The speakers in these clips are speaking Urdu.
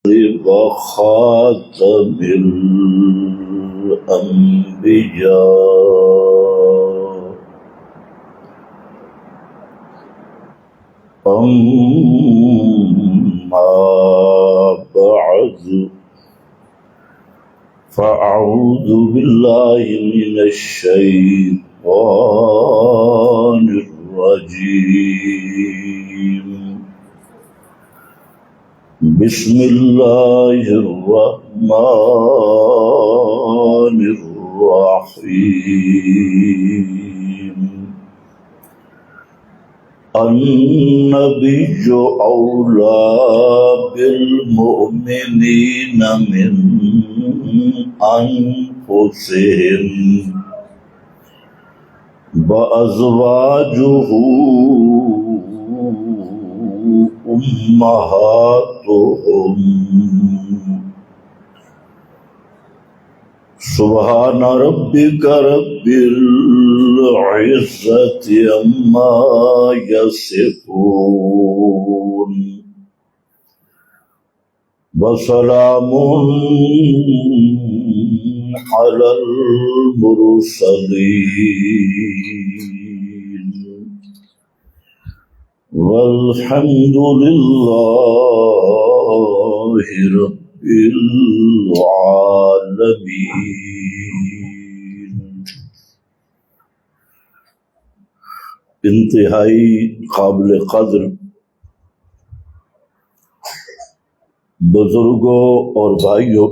وخاتم الأنبياء أما بعد فأعوذ بالله من الشيطان الرجيم بسم الله الرحمن الرحيم النبي أولى بالمؤمنين من أنفسهم وأزواجه أمهاتهم سبحان ربك رب العزة عما يصفون وسلام على المرسلين والحمد لله رب العالمين۔ انتہائی قابل قدر بزرگوں اور بھائیوں،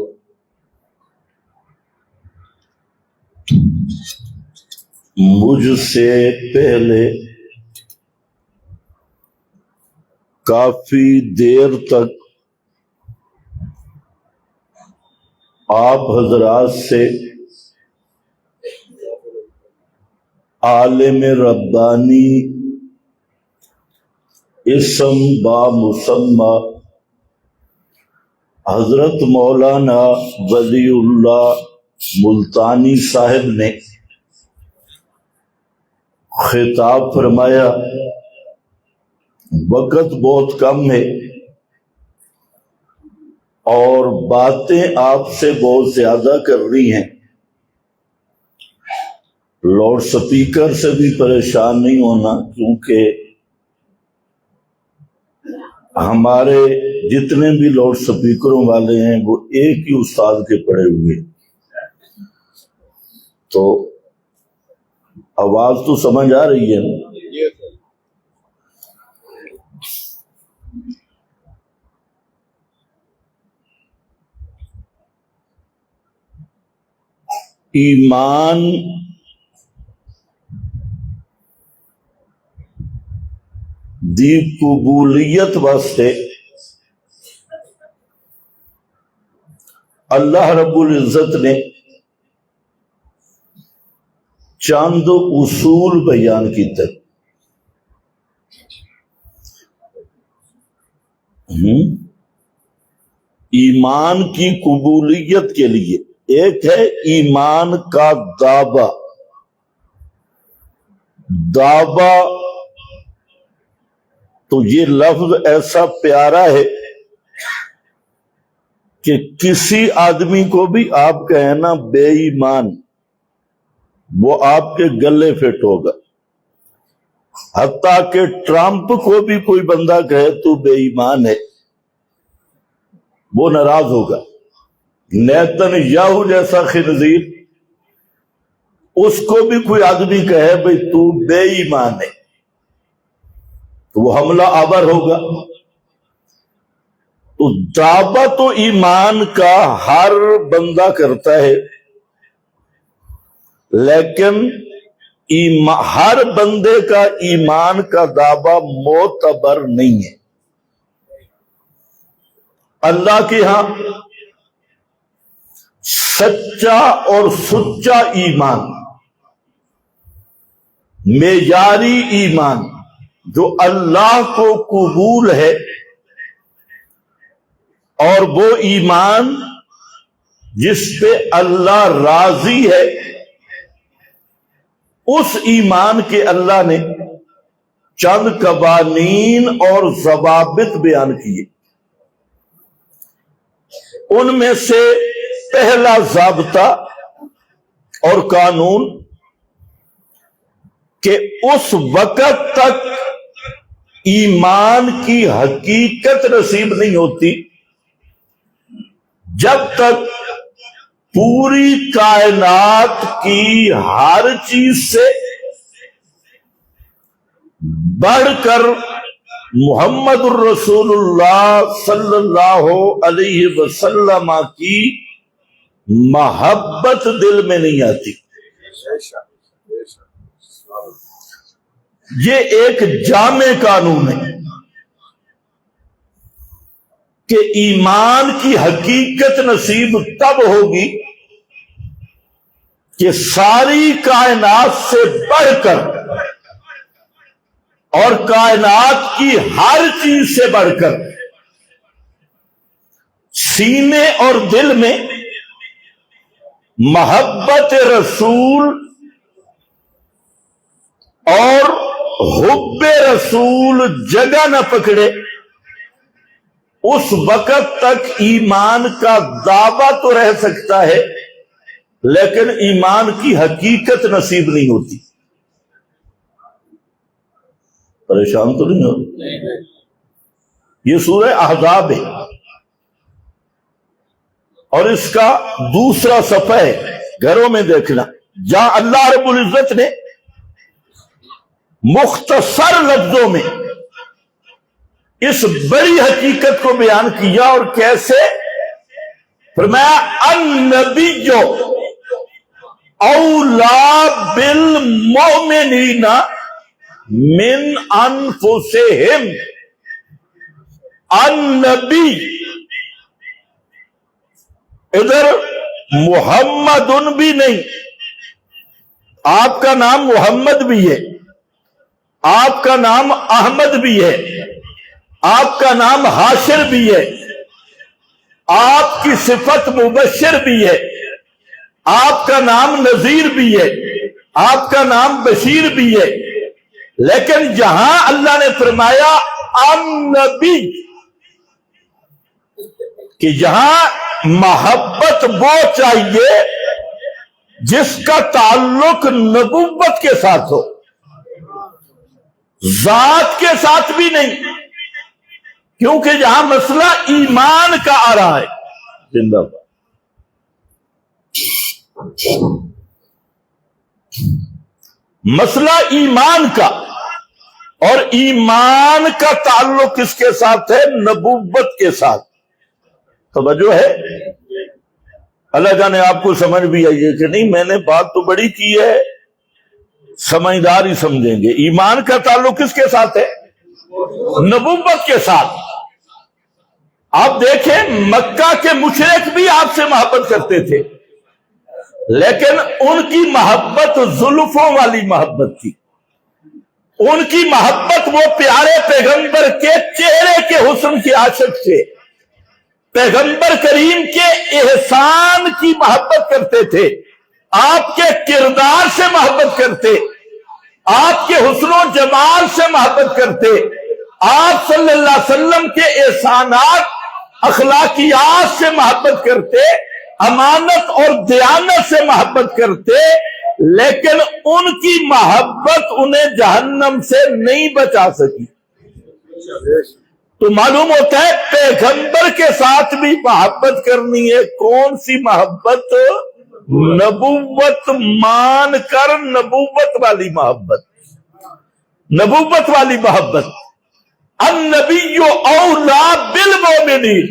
مجھ سے پہلے کافی دیر تک آپ حضرات سے عالم ربانی اسم بامسمى حضرت مولانا ولی اللہ ملتانی صاحب نے خطاب فرمایا۔ وقت بہت کم ہے اور باتیں آپ سے بہت زیادہ کر رہی ہیں، لاؤڈ سپیکر سے بھی پریشان نہیں ہونا، کیونکہ ہمارے جتنے بھی لاؤڈ سپیکروں والے ہیں وہ ایک ہی استاد کے پڑھے ہوئے، تو آواز تو سمجھ آ رہی ہے نا؟ ایمان دی قبولیت واسطے اللہ رب العزت نے چند اصول بیان کیتے۔ ایمان کی قبولیت کے لیے ایک ہے ایمان کا دعویٰ۔ دعویٰ تو یہ لفظ ایسا پیارا ہے کہ کسی آدمی کو بھی آپ کہیں نا بے ایمان، وہ آپ کے گلے فٹ ہوگا۔ حتیٰ کہ ٹرمپ کو بھی کوئی بندہ کہے تو بے ایمان ہے، وہ ناراض ہوگا۔ نیتن یاہو جیسا خنزیر، اس کو بھی کوئی آدمی کہے بھئی تو بے ایمان ہے تو وہ حملہ آور ہوگا۔ تو دعویٰ تو ایمان کا ہر بندہ کرتا ہے، لیکن ہر بندے کا ایمان کا دعویٰ معتبر نہیں ہے۔ اللہ کے ہاں سچا اور سچا ایمان، معیاری ایمان جو اللہ کو قبول ہے، اور وہ ایمان جس پہ اللہ راضی ہے، اس ایمان کے اللہ نے چند قوانین اور ضوابط بیان کیے۔ ان میں سے پہلا ضابطہ اور قانون کہ اس وقت تک ایمان کی حقیقت نصیب نہیں ہوتی جب تک پوری کائنات کی ہر چیز سے بڑھ کر محمد الرسول اللہ صلی اللہ علیہ وسلم کی محبت دل میں نہیں آتی۔ یہ ایک جامع قانون ہے کہ ایمان کی حقیقت نصیب تب ہوگی کہ ساری کائنات سے بڑھ کر اور کائنات کی ہر چیز سے بڑھ کر سینے اور دل میں محبت رسول اور حب رسول جگہ نہ پکڑے، اس وقت تک ایمان کا دعویٰ تو رہ سکتا ہے لیکن ایمان کی حقیقت نصیب نہیں ہوتی۔ پریشان تو نہیں ہو؟ یہ سورہ احزاب ہے اور اس کا دوسرا صفحہ ہے، گھروں میں دیکھنا، جہاں اللہ رب العزت نے مختصر لفظوں میں اس بڑی حقیقت کو بیان کیا۔ اور کیسے؟ فرمایا النبی اولا بالمؤمنین من انفسہم۔ النبی ادھر محمد بھی نہیں، آپ کا نام محمد بھی ہے، آپ کا نام احمد بھی ہے، آپ کا نام حاشر بھی ہے، آپ کی صفت مبشر بھی ہے، آپ کا نام نذیر بھی ہے، آپ کا نام بشیر بھی ہے، لیکن جہاں اللہ نے فرمایا النبی کہ جہاں محبت وہ چاہیے جس کا تعلق نبوت کے ساتھ ہو، ذات کے ساتھ بھی نہیں، کیونکہ جہاں مسئلہ ایمان کا آ رہا ہے۔ زندہ باد۔ مسئلہ ایمان کا، اور ایمان کا تعلق کس کے ساتھ ہے؟ نبوت کے ساتھ۔ توجہ ہے؟ اللہ جانے آپ کو سمجھ بھی آئیے کہ نہیں، میں نے بات تو بڑی کی ہے، سمجھدار ہی سمجھیں گے۔ ایمان کا تعلق کس کے ساتھ ہے؟ نبوت کے ساتھ۔ آپ دیکھیں مکہ کے مشرک بھی آپ سے محبت کرتے تھے، لیکن ان کی محبت زلفوں والی محبت تھی، ان کی محبت وہ پیارے پیغمبر کے چہرے کے حسن کے عاشق تھے، پیغمبر کریم کے احسان کی محبت کرتے تھے، آپ کے کردار سے محبت کرتے، آپ کے حسن و جمال سے محبت کرتے، آپ صلی اللہ علیہ وسلم کے احسانات اخلاقیات سے محبت کرتے، امانت اور دیانت سے محبت کرتے، لیکن ان کی محبت انہیں جہنم سے نہیں بچا سکی۔ تو معلوم ہوتا ہے پیغمبر کے ساتھ بھی محبت کرنی ہے۔ کون سی محبت؟ نبوت مان کر، نبوت والی محبت، نبوت والی محبت۔ النبی اولا بالمؤمنین،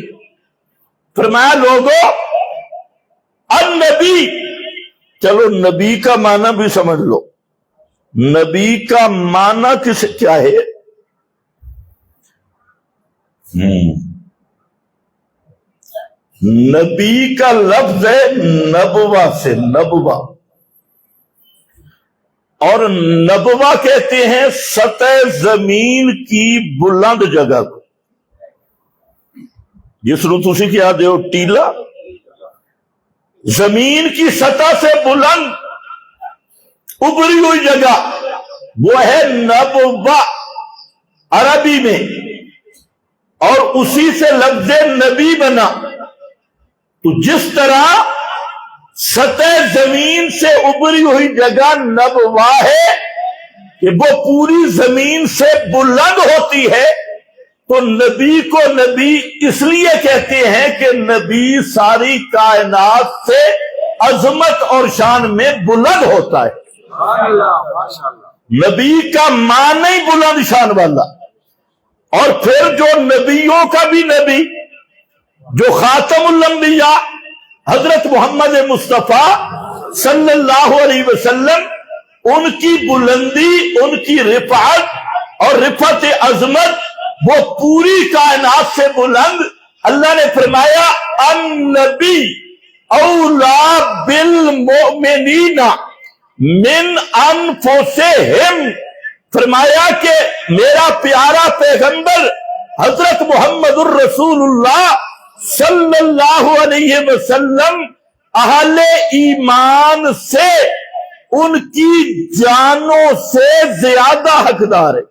فرمایا لوگوں النبی، چلو نبی کا معنی بھی سمجھ لو، نبی کا معنی کیا ہے؟ نبی کا لفظ ہے نبوہ سے، نبوہ، اور نبوہ کہتے ہیں سطح زمین کی بلند جگہ کو، جس نو تسی کیا دیو ٹیلا، زمین کی سطح سے بلند ابری ہوئی جگہ، وہ ہے نبوہ عربی میں، اور اسی سے لفظ نبی بنا۔ تو جس طرح سطح زمین سے ابری ہوئی جگہ نبوا ہے کہ وہ پوری زمین سے بلند ہوتی ہے، تو نبی کو نبی اس لیے کہتے ہیں کہ نبی ساری کائنات سے عظمت اور شان میں بلند ہوتا ہے۔ نبی کا معنی بلند شان والا، اور پھر جو نبیوں کا بھی نبی، جو خاتم الانبیاء حضرت محمد مصطفیٰ صلی اللہ علیہ وسلم، ان کی بلندی، ان کی رفعت اور رفعت عظمت وہ پوری کائنات سے بلند۔ اللہ نے فرمایا النبی اولا بالمؤمنین من انفسہم، فرمایا کہ میرا پیارا پیغمبر حضرت محمد الرسول اللہ صلی اللہ علیہ وسلم اہل ایمان سے ان کی جانوں سے زیادہ حقدار ہے۔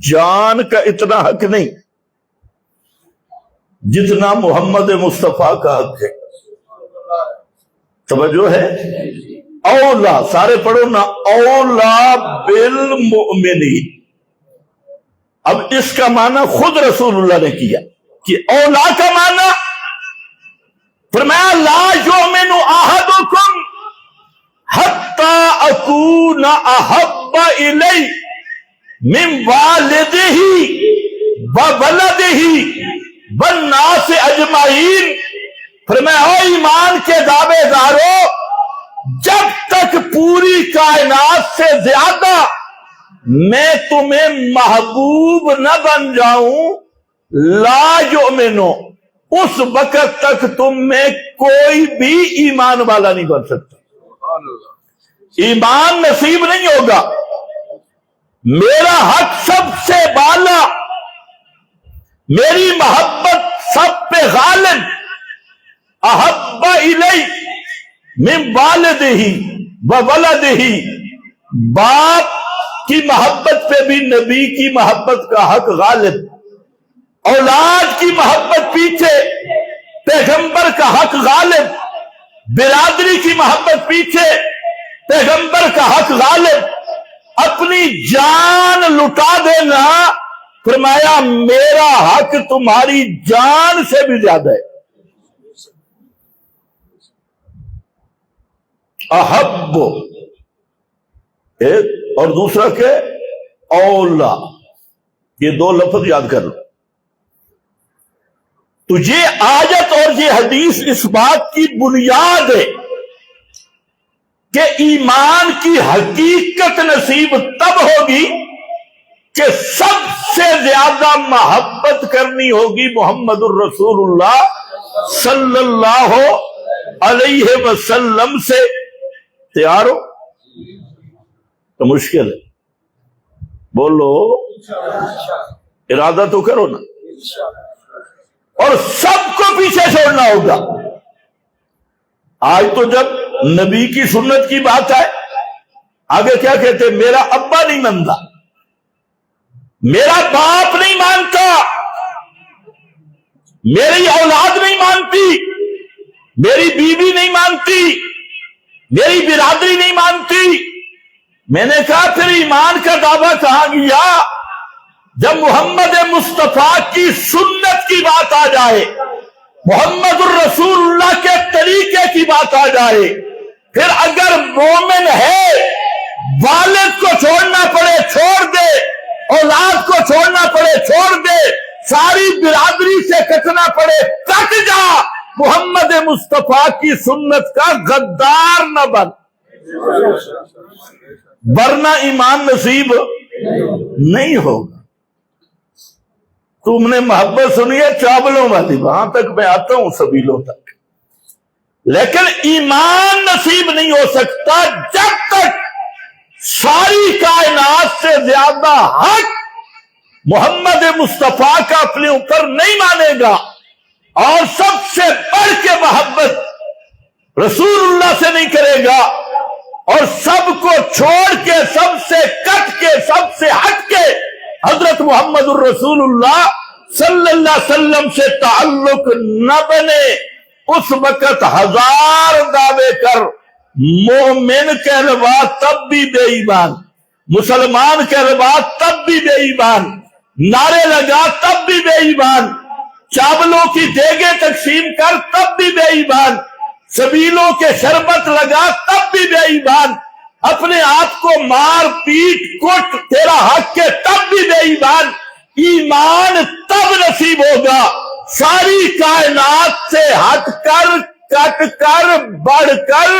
جان کا اتنا حق نہیں جتنا محمد مصطفیٰ کا حق ہے۔ توجہ ہے؟ اولا، سارے پڑھو نا، اولا بالمؤمنین۔ اب اس کا معنی خود رسول اللہ نے کیا کہ اولا کا معنی فرمایا لا یؤمن احدکم حتی اکون احب الی من والدہ وولدہ والناس اجمعین۔ فرمایا او ایمان کے دعوے دارو، جب تک پوری کائنات سے زیادہ میں تمہیں محبوب نہ بن جاؤں، لا یؤمنو، اس وقت تک تم میں کوئی بھی ایمان والا نہیں بن سکتا، ایمان نصیب نہیں ہوگا۔ میرا حق سب سے بالا، میری محبت سب پہ غالب، احب الی من والدہ وولدہ، باپ کی محبت پہ بھی نبی کی محبت کا حق غالب، اولاد کی محبت پیچھے پیغمبر کا حق غالب، برادری کی محبت پیچھے پیغمبر کا حق غالب۔ اپنی جان لٹا دینا، فرمایا میرا حق تمہاری جان سے بھی زیادہ ہے۔ احب ایک اور دوسرا کہ اولا، یہ دو لفظ یاد کر لو۔ تو یہ آیت اور یہ حدیث اس بات کی بنیاد ہے کہ ایمان کی حقیقت نصیب تب ہوگی کہ سب سے زیادہ محبت کرنی ہوگی محمد الرسول اللہ صلی اللہ علیہ وسلم سے۔ تیار ہو؟ تو مشکل ہے، بولو ارادہ تو کرو نا، اور سب کو پیچھے چھوڑنا ہوگا۔ آج تو جب نبی کی سنت کی بات ہے، آگے کیا کہتے؟ میرا ابا نہیں مانتا، میرا باپ نہیں مانتا، میری اولاد نہیں مانتی، میری بیوی نہیں مانتی، میری برادری نہیں مانتی۔ میں نے کہا پھر ایمان کا دعویٰ کہاں گیا؟ جب محمد مصطفیٰ کی سنت کی بات آ جائے، محمد الرسول اللہ کے طریقے کی بات آ جائے، پھر اگر مومن ہے والد کو چھوڑنا پڑے چھوڑ دے، اولاد کو چھوڑنا پڑے چھوڑ دے، ساری برادری سے کٹنا پڑے کٹ جا، محمد مصطفیٰ کی سنت کا غدار نہ بن، ورنہ ایمان نصیب نہیں ہوگا۔ تم نے محبت سنی ہے چاولوں والی، وہاں تک میں آتا ہوں سبیلوں تک، لیکن ایمان نصیب نہیں ہو سکتا جب تک ساری کائنات سے زیادہ حق محمد مصطفیٰ کا اپنے اوپر نہیں مانے گا، اور سب سے بڑھ کے محبت رسول اللہ سے نہیں کرے گا، اور سب کو چھوڑ کے، سب سے کٹ کے، سب سے ہٹ کے حضرت محمد الرسول اللہ صلی اللہ علیہ وسلم سے تعلق نہ بنے اس وقت 1000 دعوے کر، مومن کہلوا تب بھی بے ایمان، مسلمان کہلوا تب بھی بے ایمان، نعرے لگا تب بھی بے ایمان، چاولوں کی دیگیں تقسیم کر تب بھی بے ایمان، سبیلوں کے شربت لگا تب بھی بے ایمان، اپنے آپ کو مار پیٹ کٹ تیرا حق کے تب بھی بے ایمان۔ ایمان تب نصیب ہوگا ساری کائنات سے ہٹ کر، کٹ کر، بڑھ کر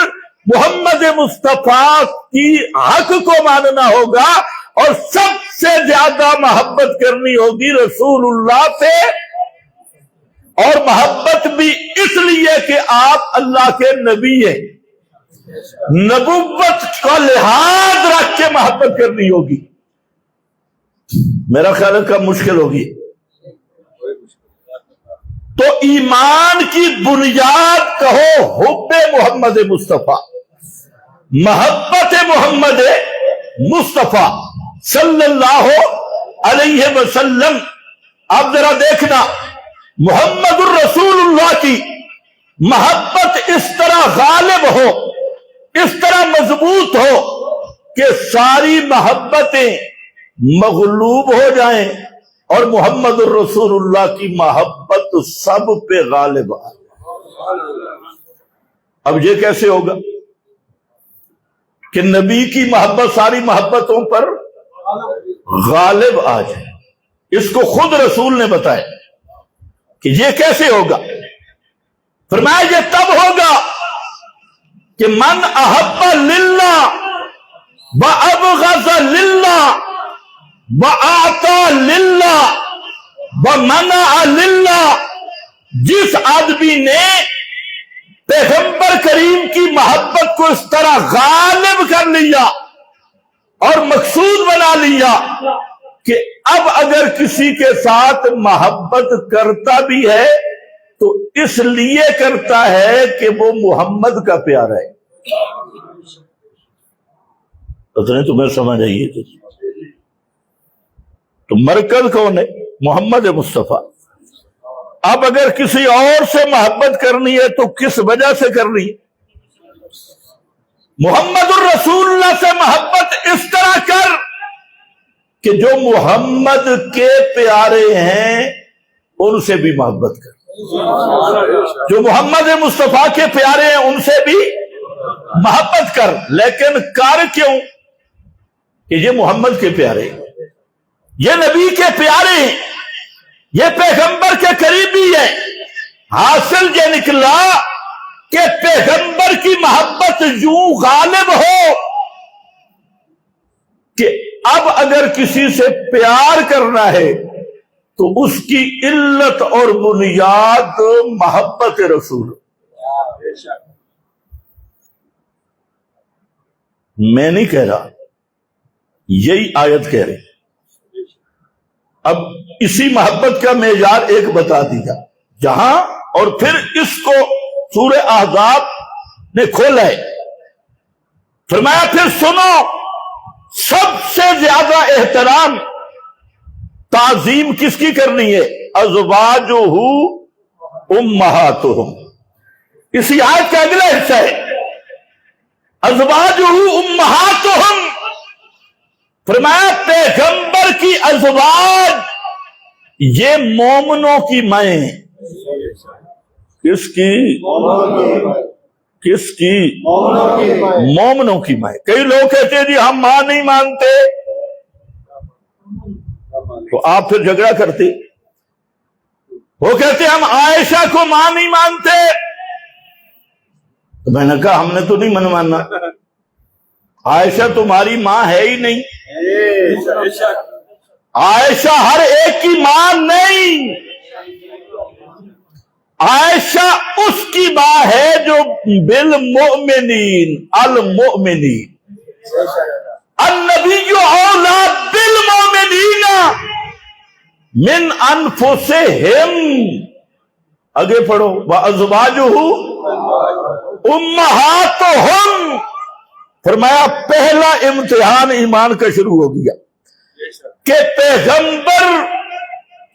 محمد مصطفیٰ کی حق کو ماننا ہوگا، اور سب سے زیادہ محبت کرنی ہوگی رسول اللہ سے، اور محبت بھی اس لیے کہ آپ اللہ کے نبی ہیں، نبوت کا لحاظ رکھ کے محبت کرنی ہوگی۔ میرا خیال ہے کم مشکل ہوگی۔ تو ایمان کی بنیاد کہو حب محمد مصطفیٰ، محبت محمد مصطفیٰ صلی اللہ علیہ وسلم۔ اب ذرا دیکھنا محمد الرسول اللہ کی محبت اس طرح غالب ہو، اس طرح مضبوط ہو کہ ساری محبتیں مغلوب ہو جائیں اور محمد الرسول اللہ کی محبت سب پہ غالب آئے۔ اب یہ کیسے ہوگا کہ نبی کی محبت ساری محبتوں پر غالب آ جائے؟ اس کو خود رسول نے بتایا کہ یہ کیسے ہوگا۔ فرمایا یہ تب ہوگا کہ من احب للہ وابغض للہ وَآتَى لِلَّهِ وَمَنَعَ لِلَّهِ، جس آدمی نے پیغمبر کریم کی محبت کو اس طرح غالب کر لیا اور مقصود بنا لیا کہ اب اگر کسی کے ساتھ محبت کرتا بھی ہے تو اس لیے کرتا ہے کہ وہ محمد کا پیارا ہے۔ اتنے تمہیں سمجھ آئیے تو مرکز کون ہے؟ محمد مصطفیٰ۔ اب اگر کسی اور سے محبت کرنی ہے تو کس وجہ سے کرنی ہے؟ محمد الرسول اللہ سے محبت اس طرح کر کہ جو محمد کے پیارے ہیں ان سے بھی محبت کر، جو محمد مصطفیٰ کے پیارے ہیں ان سے بھی محبت کر۔ لیکن کر کیوں؟ کہ یہ محمد کے پیارے ہیں، یہ نبی کے پیارے ہیں، یہ پیغمبر کے قریبی ہیں۔ حاصل یہ نکلا کہ پیغمبر کی محبت یوں غالب ہو کہ اب اگر کسی سے پیار کرنا ہے تو اس کی علت اور بنیاد محبت رسول۔ میں نہیں کہہ رہا، یہی آیت کہہ رہی۔ اب اسی محبت کا معیار ایک بتا دیا جہاں، اور پھر اس کو سورہ احزاب نے کھولا ہے۔ فرمایا پھر سنو، سب سے زیادہ احترام تعظیم کس کی کرنی ہے؟ ازواجہ امہاتہم۔ اسی آیت کا اگلا حصہ ہے ازواجہ امہاتہم۔ فرمایا پیغمبر کی ازواج یہ مومنوں کی مائیں ہیں۔ کس کی؟ کس کی؟ مومنوں کی مائیں۔ کئی لوگ کہتے ہیں جی ہم ماں نہیں مانتے، تو آپ پھر جھگڑا کرتے۔ وہ کہتے ہیں ہم عائشہ کو ماں نہیں مانتے، تو میں نے کہا ہم نے تو نہیں منوانا، عائشہ تمہاری ماں ہے ہی نہیں، عائشہ ہر ایک کی ماں نہیں، عائشہ اس کی ماں ہے جو بالمؤمنین المؤمنین، النبی اولی بالمؤمنین من انفسہم۔ آگے پڑھو وازواجہ امہاتہم۔ فرمایا پہلا امتحان ایمان کا شروع ہو گیا کہ پیغمبر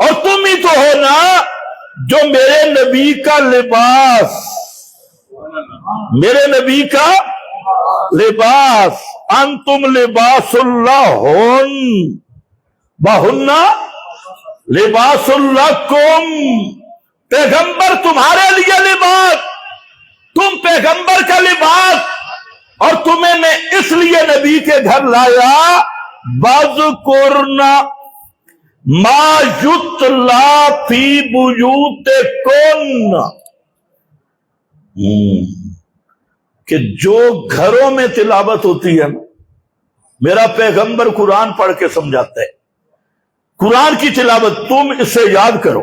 اور تم ہی تو ہو نا جو میرے نبی کا لباس، میرے نبی کا لباس، انتم لباس اللہ ہن بہن لباس اللہ کم، پیغمبر تمہارے لیے لباس، تم پیغمبر کا لباس، اور تمہیں میں اس لیے نبی کے گھر لایا بذکرنا ما یتلا فی بیوتکن، کہ جو گھروں میں تلاوت ہوتی ہے نا، میرا پیغمبر قرآن پڑھ کے سمجھاتا ہے، قرآن کی تلاوت تم اسے یاد کرو،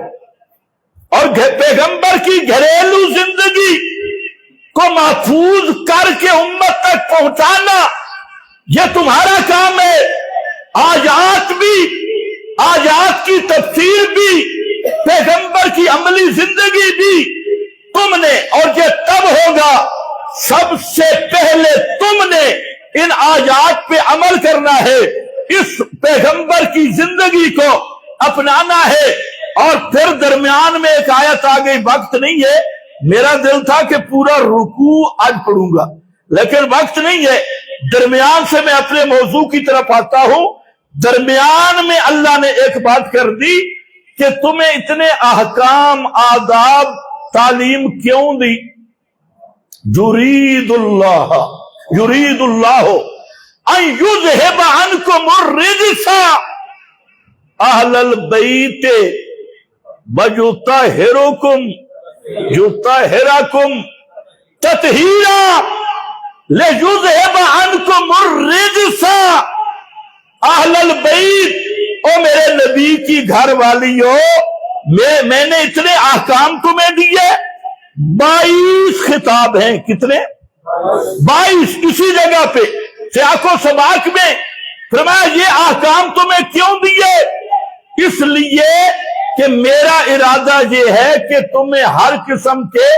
اور پیغمبر کی گھریلو زندگی کو محفوظ کر کے امت تک پہنچانا یہ تمہارا کام ہے۔ آیات بھی، آیات کی تفسیر بھی، پیغمبر کی عملی زندگی بھی تم نے، اور یہ تب ہوگا سب سے پہلے تم نے ان آیات پہ عمل کرنا ہے، اس پیغمبر کی زندگی کو اپنانا ہے، اور پھر درمیان میں ایک آیت آ گئی، وقت نہیں ہے، میرا دل تھا کہ پورا رکوع آج پڑھوں گا لیکن وقت نہیں ہے، درمیان سے میں اپنے موضوع کی طرف آتا ہوں۔ درمیان میں اللہ نے ایک بات کر دی کہ تمہیں اتنے احکام، آداب، تعلیم کیوں دی؟ یرید اللہ ان یذہب عنکم الرجس اہل البیت ویطہرکم تطہیرا لیذہب عنکم الرجس اہل البیت۔ او میرے نبی کی گھر والیو، میں نے اتنے احکام تمہیں دیے، 22 خطاب ہیں، کتنے؟ 22 اسی جگہ پہ سیاق و سباق میں فرمایا یہ احکام تمہیں کیوں دیے؟ اس لیے کہ میرا ارادہ یہ ہے کہ تمہیں ہر قسم کے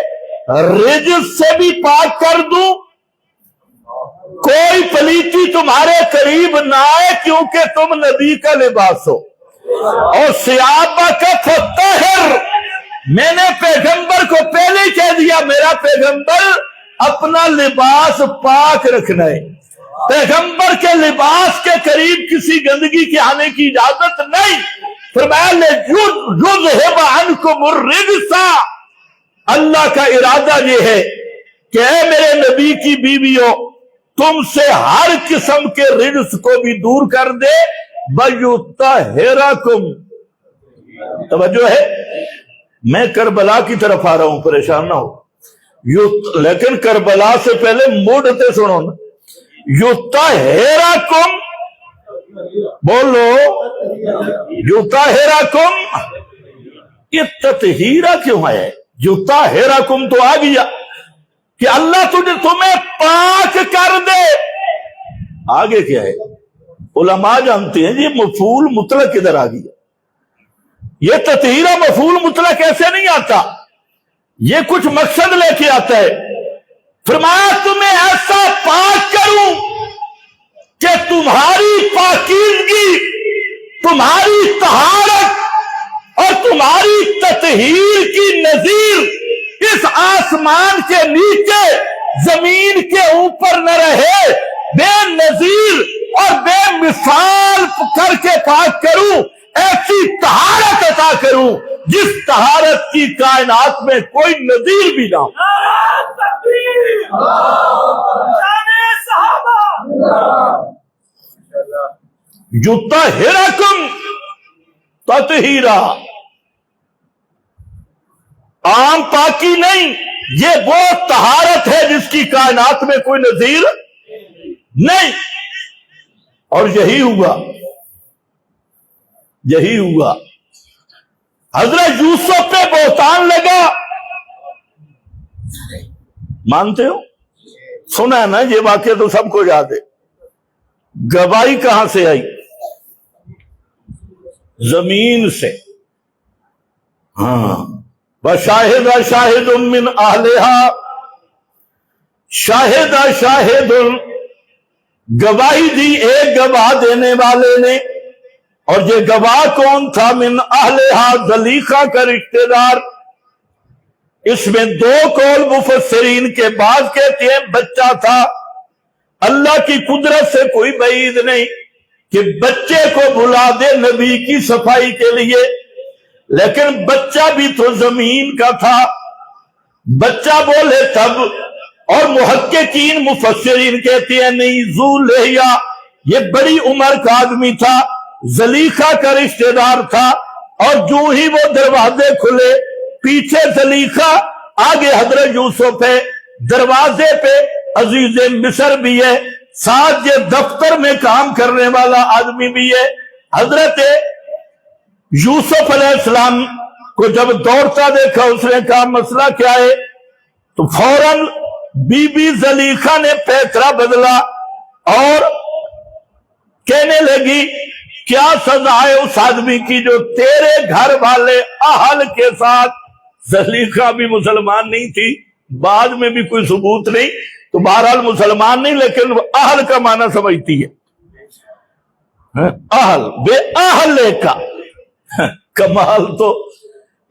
رجس سے بھی پاک کر دوں، کوئی پلیتی تمہارے قریب نہ آئے کیونکہ تم نبی کا لباس ہو، اور ثیابک فطہر، میں نے پیغمبر کو پہلے ہی کہہ دیا میرا پیغمبر اپنا لباس پاک رکھنا ہے، پیغمبر کے لباس کے قریب کسی گندگی کے آنے کی اجازت نہیں۔ فرمایا لیذہب عنکم الرجس، اللہ کا ارادہ یہ ہے کہ اے میرے نبی کی بیویوں تم سے ہر قسم کے رجس کو بھی دور کر دے، ویطہرکم۔ توجہ ہے، میں کربلا کی طرف آ رہا ہوں، پریشان نہ ہو، لیکن کربلا سے پہلے موڑتے سنو نا، یطہرکم، بولو یطہرکم، یہ تطہیرہ کیوں ہے؟ یطہرکم تو آ گیا کہ اللہ تمہیں پاک کر دے، آگے کیا ہے؟ علماء جانتے ہیں یہ مفعول مطلق ادھر آ گیا، یہ تطہیرہ مفعول مطلق ایسے نہیں آتا، یہ کچھ مقصد لے کے آتا ہے۔ فرمایا تمہیں ایسا پاک کروں کہ تمہاری پاکیزگی، تمہاری طہارت اور تمہاری تطہیر کی نظیر اس آسمان کے نیچے زمین کے اوپر نہ رہے، بے نظیر اور بے مثال کر کے پاک کروں، ایسی طہارت عطا کروں جس طہارت کی کائنات میں کوئی نظیر بھی نہ ہو۔ یطہرکم تطہیرا، عام پاکی نہیں، یہ وہ طہارت ہے جس کی کائنات میں کوئی نظیر نہیں۔ اور یہی ہوا، یہی ہوا۔ حضرت یوسف پہ بہتان لگا، مانتے ہو؟ سنا ہے نا یہ واقعہ، تو سب کو یاد ہے۔ گواہی کہاں سے آئی؟ زمین سے۔ ہاں، وشاہد شاہد من اہلہا، شاہد شاہد، گواہی دی ایک گواہ دینے والے نے، اور یہ گواہ کون تھا؟ من اہلہا، زلیخا کا رشتہ دار۔ اس میں دو قول مفسرین کے، بعض کہتے ہیں بچہ تھا۔ اللہ کی قدرت سے کوئی بعید نہیں کہ بچے کو بلا دے نبی کی صفائی کے لیے، لیکن بچہ بھی تو زمین کا تھا، بچہ بولے تب۔ اور محققین مفسرین کہتے ہیں نہیں، ذو لحیہ، یہ بڑی عمر کا آدمی تھا، زلیخا کا رشتہ دار تھا۔ اور جو ہی وہ دروازے کھلے، پیچھے زلیخا، آگے حضرت یوسف ہے، دروازے پہ عزیز مصر بھی ہے، ساتھ یہ دفتر میں کام کرنے والا آدمی بھی ہے۔ حضرت یوسف علیہ السلام کو جب دوڑتا دیکھا، اس نے کہا مسئلہ کیا ہے؟ تو فوراً بی بی زلیخا نے پیکرا بدلا اور کہنے لگی کیا سزا ہے اس آدمی کی جو تیرے گھر والے اہل کے ساتھ۔ زلیخا بھی مسلمان نہیں تھی، بعد میں بھی کوئی ثبوت نہیں، تو بہرحال مسلمان نہیں، لیکن وہ اہل کا معنی سمجھتی ہے، اہل بے اہل کا۔ کمال تو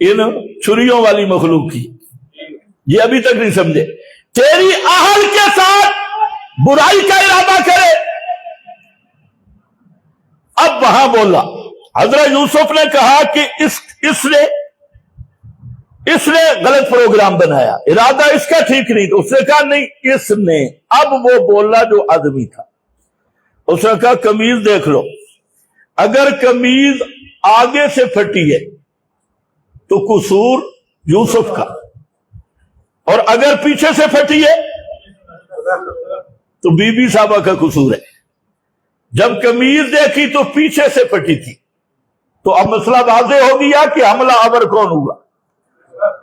ان چھریوں والی مخلوق کی، یہ ابھی تک نہیں سمجھے۔ تیری اہل کے ساتھ برائی کا ارادہ کرے۔ اب وہاں بولا، حضرت یوسف نے کہا کہ اس نے غلط پروگرام بنایا، ارادہ اس کا ٹھیک نہیں۔ تو اس نے کہا نہیں، اس نے۔ اب وہ بولا جو آدمی تھا، اس نے کہا قمیض دیکھ لو، اگر قمیض آگے سے پھٹی ہے تو قصور یوسف کا، اور اگر پیچھے سے پھٹی ہے تو بی بی صاحبہ کا قصور ہے۔ جب قمیض دیکھی تو پیچھے سے پھٹی تھی، تو اب مسئلہ واضح ہو گیا کہ حملہ آور کون ہوا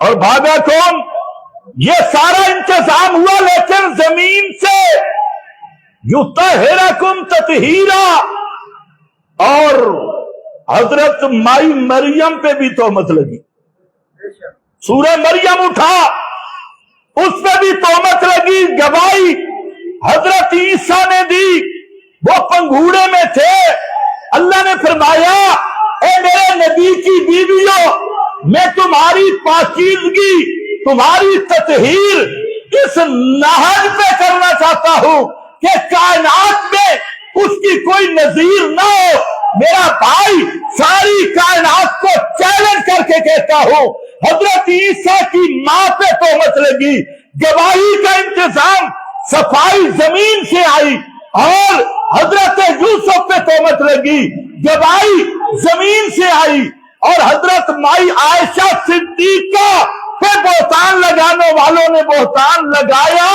اور بھاگا کون۔ یہ سارا انتظام ہوا، لیکن زمین سے یطہرکم تطہیرا، اور حضرت مائی مریم پہ بھی تہمت لگی۔ سورہ مریم اٹھا، اس پہ بھی تہمت لگی، گواہی حضرت عیسیٰ نے دی، وہ پنگھوڑے میں تھے۔ اللہ نے فرمایا اے میرے نبی کی بیویوں، میں تمہاری پاکیزگی، تمہاری تطہیر اس نہج پہ کرنا چاہتا ہوں کہ کائنات میں اس کی کوئی نظیر نہ ہو۔ میرا بھائی ساری کائنات کو چیلنج کر کے کہتا ہوں، حضرت عیسیٰ کی ماں پہ تہمت لگی، گواہی کا انتظام صفائی زمین سے آئی، اور حضرت یوسف پہ تہمت لگی، گواہی زمین سے آئی، اور حضرت مائی عائشہ صدیقہ پہ بہتان لگانے والوں نے بہتان لگایا۔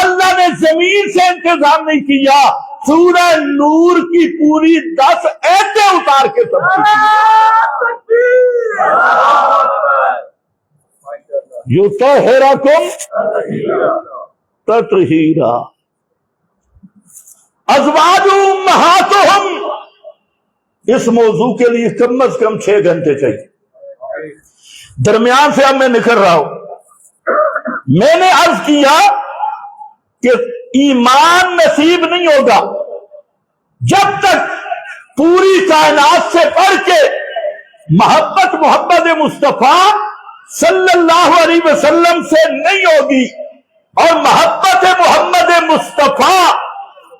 اللہ نے زمین سے انتظام نہیں کیا، سورہ نور کی پوری 10 ایتیں اتار کے یطہرکم تطہیرا۔ ازواج امہاتہم، اس موضوع کے لیے کم از کم 6 گھنٹے چاہیے، درمیان سے اب میں نکل رہا ہوں۔ میں نے عرض کیا کہ ایمان نصیب نہیں ہوگا جب تک پوری کائنات سے بڑھ کے محبت محمد مصطفیٰ صلی اللہ علیہ وسلم سے نہیں ہوگی، اور محبت محمد مصطفیٰ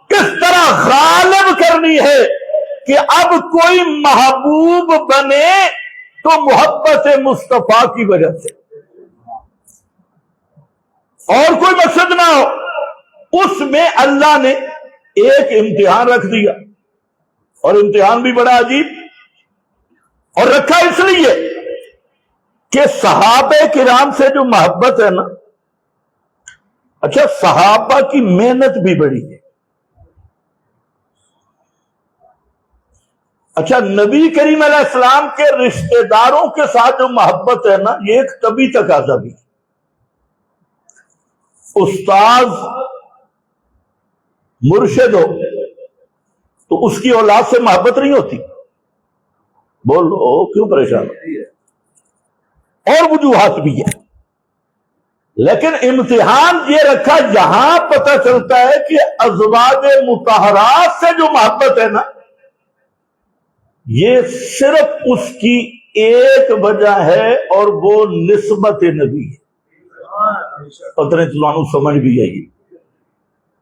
کس طرح غالب کرنی ہے کہ اب کوئی محبوب بنے تو محبت مصطفیٰ کی وجہ سے، اور کوئی مقصد نہ ہو۔ اس میں اللہ نے ایک امتحان رکھ دیا، اور امتحان بھی بڑا عجیب، اور رکھا اس لیے کہ صحابہ کرام سے جو محبت ہے نا، اچھا صحابہ کی محنت بھی بڑی ہے، اچھا نبی کریم علیہ السلام کے رشتہ داروں کے ساتھ جو محبت ہے نا، یہ ایک طبی تقاضا بھی۔ استاذ مرشد ہو تو اس کی اولاد سے محبت نہیں ہوتی، بولو کیوں پریشان ہو؟ اور وجوہات بھی ہے، لیکن امتحان یہ رکھا، یہاں پتہ چلتا ہے کہ ازواج مطہرات سے جو محبت ہے نا، یہ صرف اس کی ایک وجہ ہے اور وہ نسبت نبی ہے. پتہ نہیں تمہاروں سمجھ بھی آئی.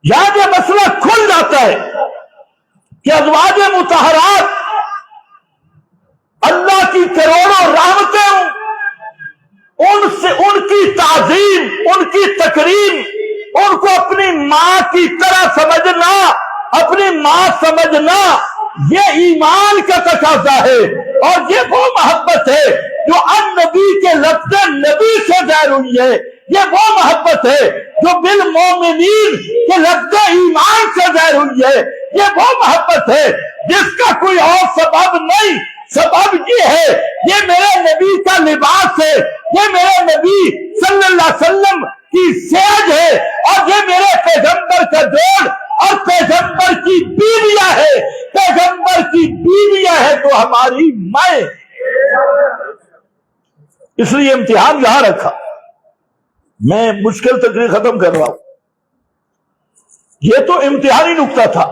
یہاں یہ مسئلہ کھل جاتا ہے کہ ازواج مطہرات اللہ کی کروڑوں رحمتیں، ان سے ان کی تعظیم، ان کی تکریم، ان کو اپنی ماں کی طرح سمجھنا، اپنی ماں سمجھنا، یہ ایمان کا تقاضا ہے. اور یہ وہ محبت ہے جو النبی کے لفظ نبی سے ظاہر ہوئی ہے. یہ وہ محبت ہے جو بالمومنین کے لفظ ایمان سے ظاہر ہوئی ہے. یہ وہ محبت ہے جس کا کوئی اور سبب نہیں. سبب یہ ہے یہ میرے نبی کا لباس ہے، یہ میرے نبی صلی اللہ علیہ وسلم کی سیج ہے، اور یہ میرے پیغمبر کا جوڑ اور پیغمبر کی بیویاں ہے. پیغمبر کی بیویاں ہے تو ہماری مائیں. اس لیے امتحان یہاں رکھا. میں مشکل تقریر ختم کر رہا ہوں. یہ تو امتحانی نکتہ تھا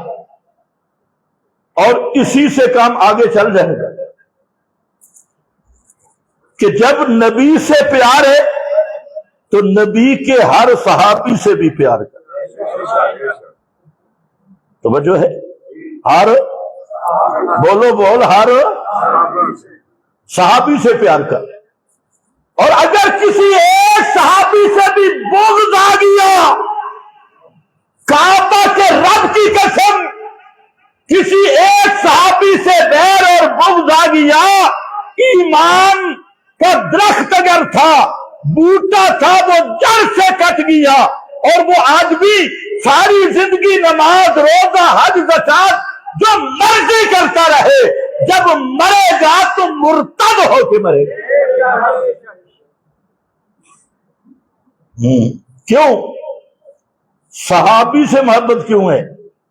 اور اسی سے کام آگے چل جائے گا کہ جب نبی سے پیار ہے تو نبی کے ہر صحابی سے بھی پیار کر. توجہ ہے؟ ہر ہر صحابی سے پیار کر. اور اگر کسی ایک صحابی سے بھی بغض آ گیا، کعبہ کے رب کی قسم، کسی ایک صحابی سے بیر اور بغض آ گیا، ایمان کا درخت اگر تھا، بوٹا تھا، وہ جڑ سے کٹ گیا، اور وہ آج بھی ساری زندگی نماز، روزہ، حج، زکات جو مرضی کرتا رہے، جب مرے گا تو مرتد ہو کے مرے گا. کیوں؟ صحابی سے محبت کیوں ہے؟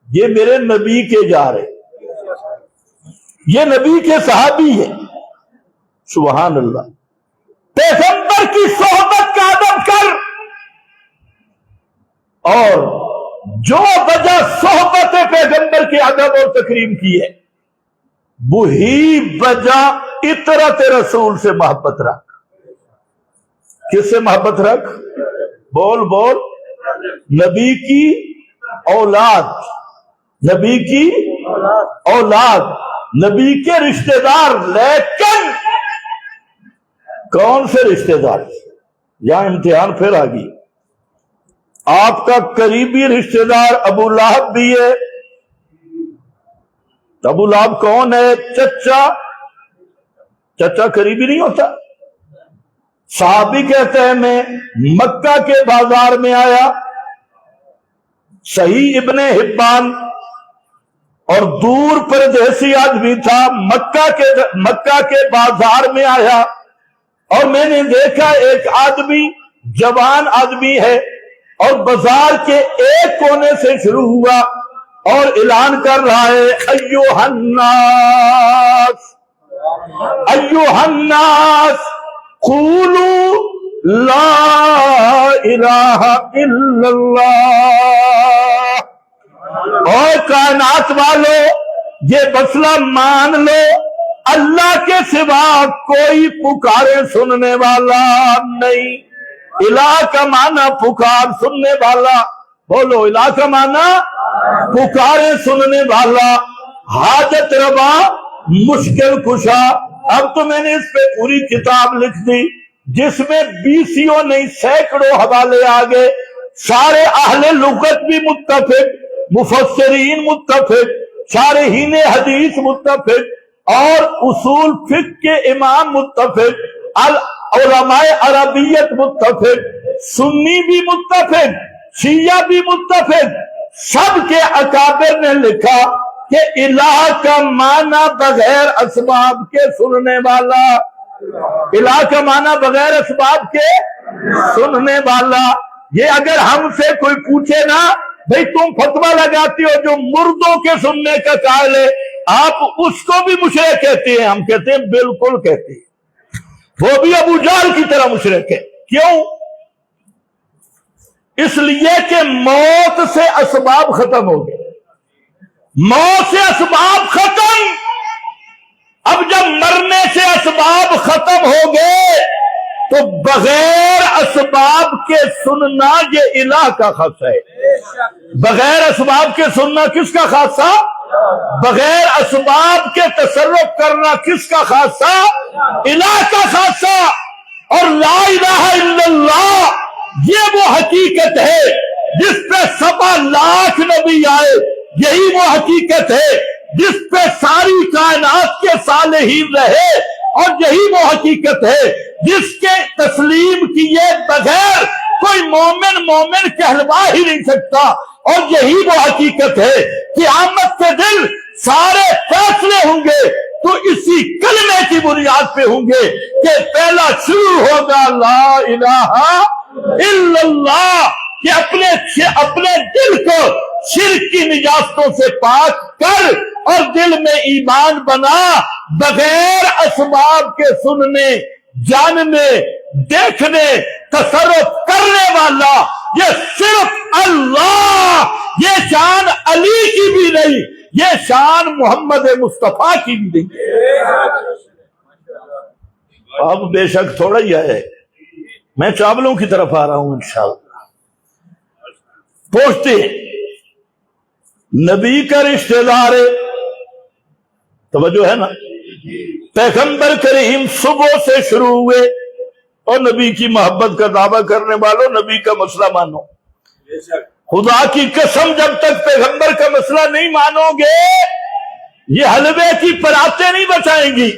یہ میرے نبی کے جا رہے، یہ نبی کے صحابی ہے. سبحان اللہ. پیغمبر کی صحبت کا ادب کر، اور جو وجہ صحبت پیغمبر کے ادب اور تکریم کی ہے وہی وجہ اطرت رسول سے محبت رکھ. کس سے محبت رکھ؟ بول بول. نبی کی اولاد، نبی کی اولاد، نبی کے رشتہ دار. لیکن کون سے رشتہ دار؟ یہاں امتحان پھر آ گئی. آپ کا قریبی رشتہ دار ابو لہب بھی ہے. ابو لہب کون ہے؟ چچا. چچا قریبی نہیں ہوتا. صحابی کہتے ہیں میں مکہ کے بازار میں آیا، صحیح ابن حبان، اور دور پردیسی آدمی تھا، مکہ کے بازار میں آیا، اور میں نے دیکھا ایک آدمی، جوان آدمی ہے، اور بازار کے ایک کونے سے شروع ہوا اور اعلان کر رہا ہے ایوہ الناس، ایوہ الناس قولوا لا الہ الا اللہ. اور کائنات والو یہ مسئلہ مان لو، اللہ کے سوا کوئی پکارے سننے والا نہیں. الہ کا معنی پکار سننے والا. بولو الہ کا معنی پکارے سننے والا، حاجت روا، مشکل کشا. اب تو میں نے اس پہ پوری کتاب لکھ دی جس میں 20 نہیں سینکڑوں حوالے آگے. سارے اہل لغت بھی متفق، مفسرین متفق، شارحین حدیث متفق، اور اصول فقہ کے امام متفق، علماء عربیت متفق، سنی بھی متفق، شیعہ بھی متفق. سب کے اکابر نے لکھا کہ الہ کا معنی بغیر اسباب کے سننے والا. الہ کا معنی بغیر اسباب کے سننے والا. یہ اگر ہم سے کوئی پوچھے نا بھئی تم فتویٰ لگاتی ہو جو مردوں کے سننے کا قائل ہے، آپ اس کو بھی مشرک کہتے ہیں؟ ہم کہتے ہیں بالکل کہتے ہیں. وہ بھی ابو جہل کی طرح مشرک ہے. کیوں؟ اس لیے کہ موت سے اسباب ختم ہو گئے. موت سے اسباب ختم. جب مرنے سے اسباب ختم ہو گئے تو بغیر اسباب کے سننا یہ الہ کا خاصہ ہے۔ بغیر اسباب کے سننا کس کا خاصہ؟ بغیر اسباب کے تصرف کرنا کس کا خاصہ؟ الہ کا خاصہ۔ اور لا الہ الا اللہ یہ وہ حقیقت ہے جس پہ 7 لاکھ نبی آئے، یہی وہ حقیقت ہے جس پہ ساری کائنات کے صالحین رہے، اور یہی وہ حقیقت ہے جس کے تسلیم کیے بغیر کوئی مومن کہلوا ہی نہیں سکتا، اور یہی وہ حقیقت ہے کہ قیامت کے دن سارے فیصلے ہوں گے تو اسی کلمے کی بنیاد پہ ہوں گے کہ پہلا شروع ہوگا لا الہ الا اللہ، کہ اپنے دل کو شرک کی نجاستوں سے پاک کر اور دل میں ایمان بنا۔ بغیر اسباب کے سننے، جاننے، دیکھنے، تصرف کرنے والا یہ صرف اللہ، یہ شان علی کی بھی نہیں، یہ شان محمد مصطفیٰ کی بھی نہیں۔ اب بے شک تھوڑا ہی ہے، میں چاولوں کی طرف آ رہا ہوں انشاءاللہ۔ پوچھتے ہیں نبی کا رشتہ دار ہے، توجہ ہے نا، پیغمبر کریم صبح سے شروع ہوئے، اور نبی کی محبت کا دعویٰ کرنے والوں نبی کا مسئلہ مانو۔ خدا کی قسم جب تک پیغمبر کا مسئلہ نہیں مانو گے یہ حلوے کی پراتیں نہیں بچائیں گی،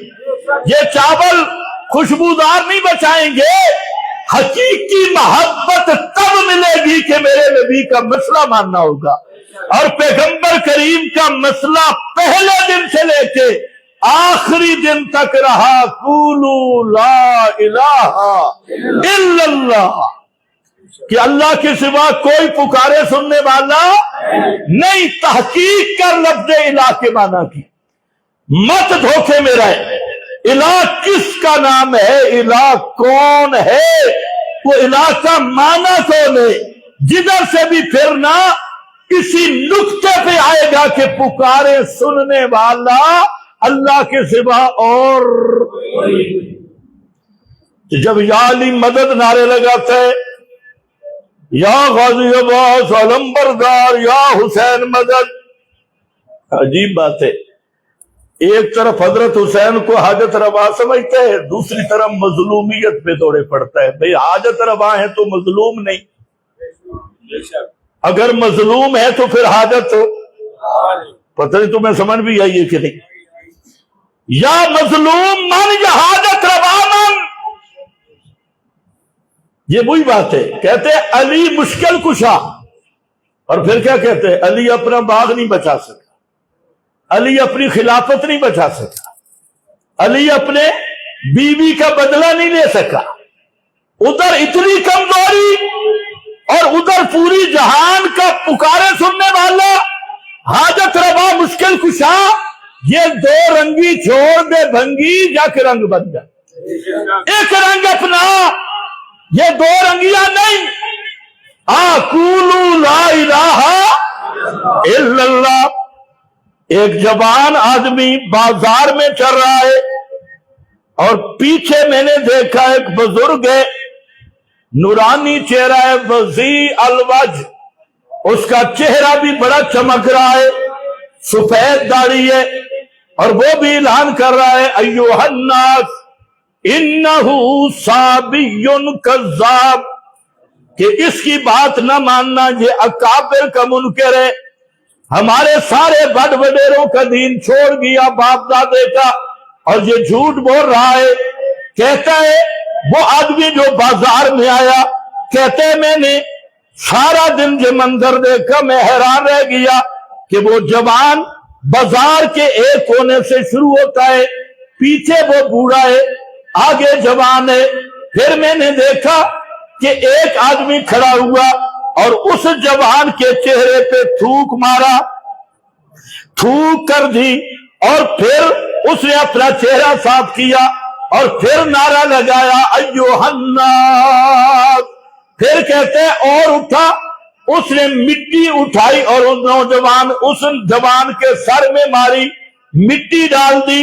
یہ چاول خوشبودار نہیں بچائیں گے۔ حقیقی محبت تب ملے گی کہ میرے نبی کا مسئلہ ماننا ہوگا، اور پیغمبر کریم کا مسئلہ پہلے دن سے لے کے آخری دن تک رہا قولو لا الہ الا اللہ، کہ اللہ کے سوا کوئی پکارے سننے والا نہیں۔ تحقیق کر لفظ الہ کے معنی کی، مت دھوکے میں رہے۔ الہ کس کا نام ہے؟ الہ کون ہے؟ وہ الہ کا معنی کون ہے؟ جدھر سے بھی پھرنا اسی نقطے پہ آئے گا کہ پکارے سننے والا اللہ کے سوا اور۔ جب یا علی مدد نعرے لگاتا ہے، یا غازی عباس علم بردار، یا حسین مدد، عجیب بات ہے، ایک طرف حضرت حسین کو حاجت روا سمجھتا ہے، دوسری طرف مظلومیت پہ دوڑے پڑتا ہے۔ بھئی حاجت روا ہے تو مظلوم نہیں، اگر مظلوم ہے تو پھر حاجت پتہ نہیں تمہیں سمجھ بھی آئی ہے کہ نہیں۔ یا مظلوم من یا حاجت روا من، یہ وہی بات ہے۔ کہتے ہیں علی مشکل کشا، اور پھر کیا کہتے ہیں؟ علی اپنا باغ نہیں بچا سکا، علی اپنی خلافت نہیں بچا سکا، علی اپنے بیوی کا بدلہ نہیں لے سکا۔ ادھر اتنی کمزوری اور ادھر پوری جہان کا پکارے سننے والا، حاجت روا مشکل کشا، یہ دو رنگی چھوڑ دے بھنگی یک رنگ بن جائے، ایک رنگ اپنا، یہ دو رنگیاں نہیں۔ قولوا لا الہ الا اللہ۔ ایک جوان آدمی بازار میں چل رہا ہے، اور پیچھے میں نے دیکھا ایک بزرگ ہے، نورانی چہرہ ہے، وضیع الوجہ، اس کا چہرہ بھی بڑا چمک رہا ہے، سفید داڑھی ہے، اور وہ بھی اعلان کر رہا ہے ایھا الناس انہ صابی کذاب، کہ اس کی بات نہ ماننا یہ اکابر کا منکر ہے، ہمارے سارے بڑ وڈیروں کا دین چھوڑ گیا باپ دادے کا، اور یہ جھوٹ بول رہا ہے۔ کہتا ہے وہ آدمی جو بازار میں آیا، کہتے ہیں میں نے سارا دن یہ منظر دیکھا، میں حیران رہ گیا کہ وہ جوان بازار کے ایک کونے سے شروع ہوتا ہے، پیچھے وہ بوڑھا ہے، آگے جوان ہے۔ پھر میں نے دیکھا کہ ایک آدمی کھڑا ہوا اور اس جوان کے چہرے پہ تھوک مارا، تھوک کر دی، اور پھر اس نے اپنا چہرہ صاف کیا، اور پھر نعرہ لگایا ایھا الناس۔ پھر کہتے ہیں اور اٹھا، اس نے مٹی اٹھائی اور اس نوجوان اس جوان کے سر میں ماری، مٹی ڈال دی۔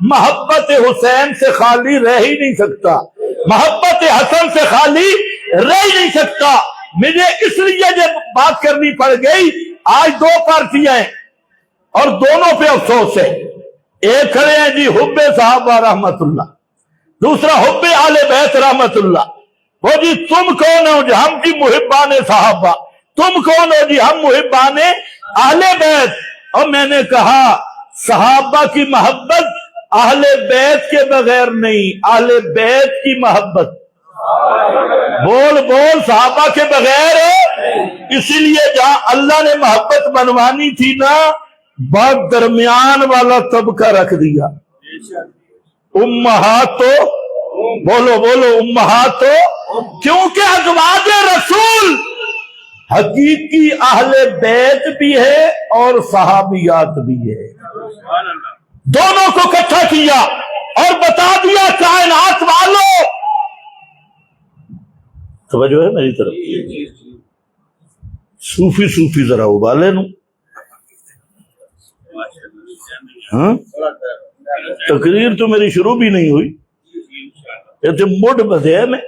محبت حسین سے خالی رہ ہی نہیں سکتا، محبت حسن سے خالی رہ ہی نہیں سکتا۔ مجھے اس لیے یہ بات کرنی پڑ گئی، آج دو پارٹیاں ہیں اور دونوں پہ افسوس ہے۔ ایک کھڑے ہیں جی حب صحابہ رحمت اللہ، دوسرا حب آل بیت رحمت اللہ۔ وہ جی تم کون ہو؟ جی ہم جی محبان صحابہ۔ تم کون ہو؟ جی ہم محبان اہل بیت۔ اور میں نے کہا صحابہ کی محبت اہل بیت کے بغیر نہیں، اہل بیت کی محبت بول بول صحابہ کے بغیر ہے۔ اسی لیے جہاں اللہ نے محبت بنوانی تھی نا، بہت درمیان والا طبقہ رکھ دیا۔ امہات تو بولو بولو امہات تو، کیونکہ ازواج رسول حقیقی اہل بیت بھی ہے اور صحابیات بھی ہے، دونوں کو اکٹھا کیا اور بتا دیا کائنات والوں، توجہ ہے میری طرف؟ صوفی ذرا ابالے نو، ہاں تقریر تو میری شروع بھی نہیں ہوئی، یہ تو مڈ بدے میں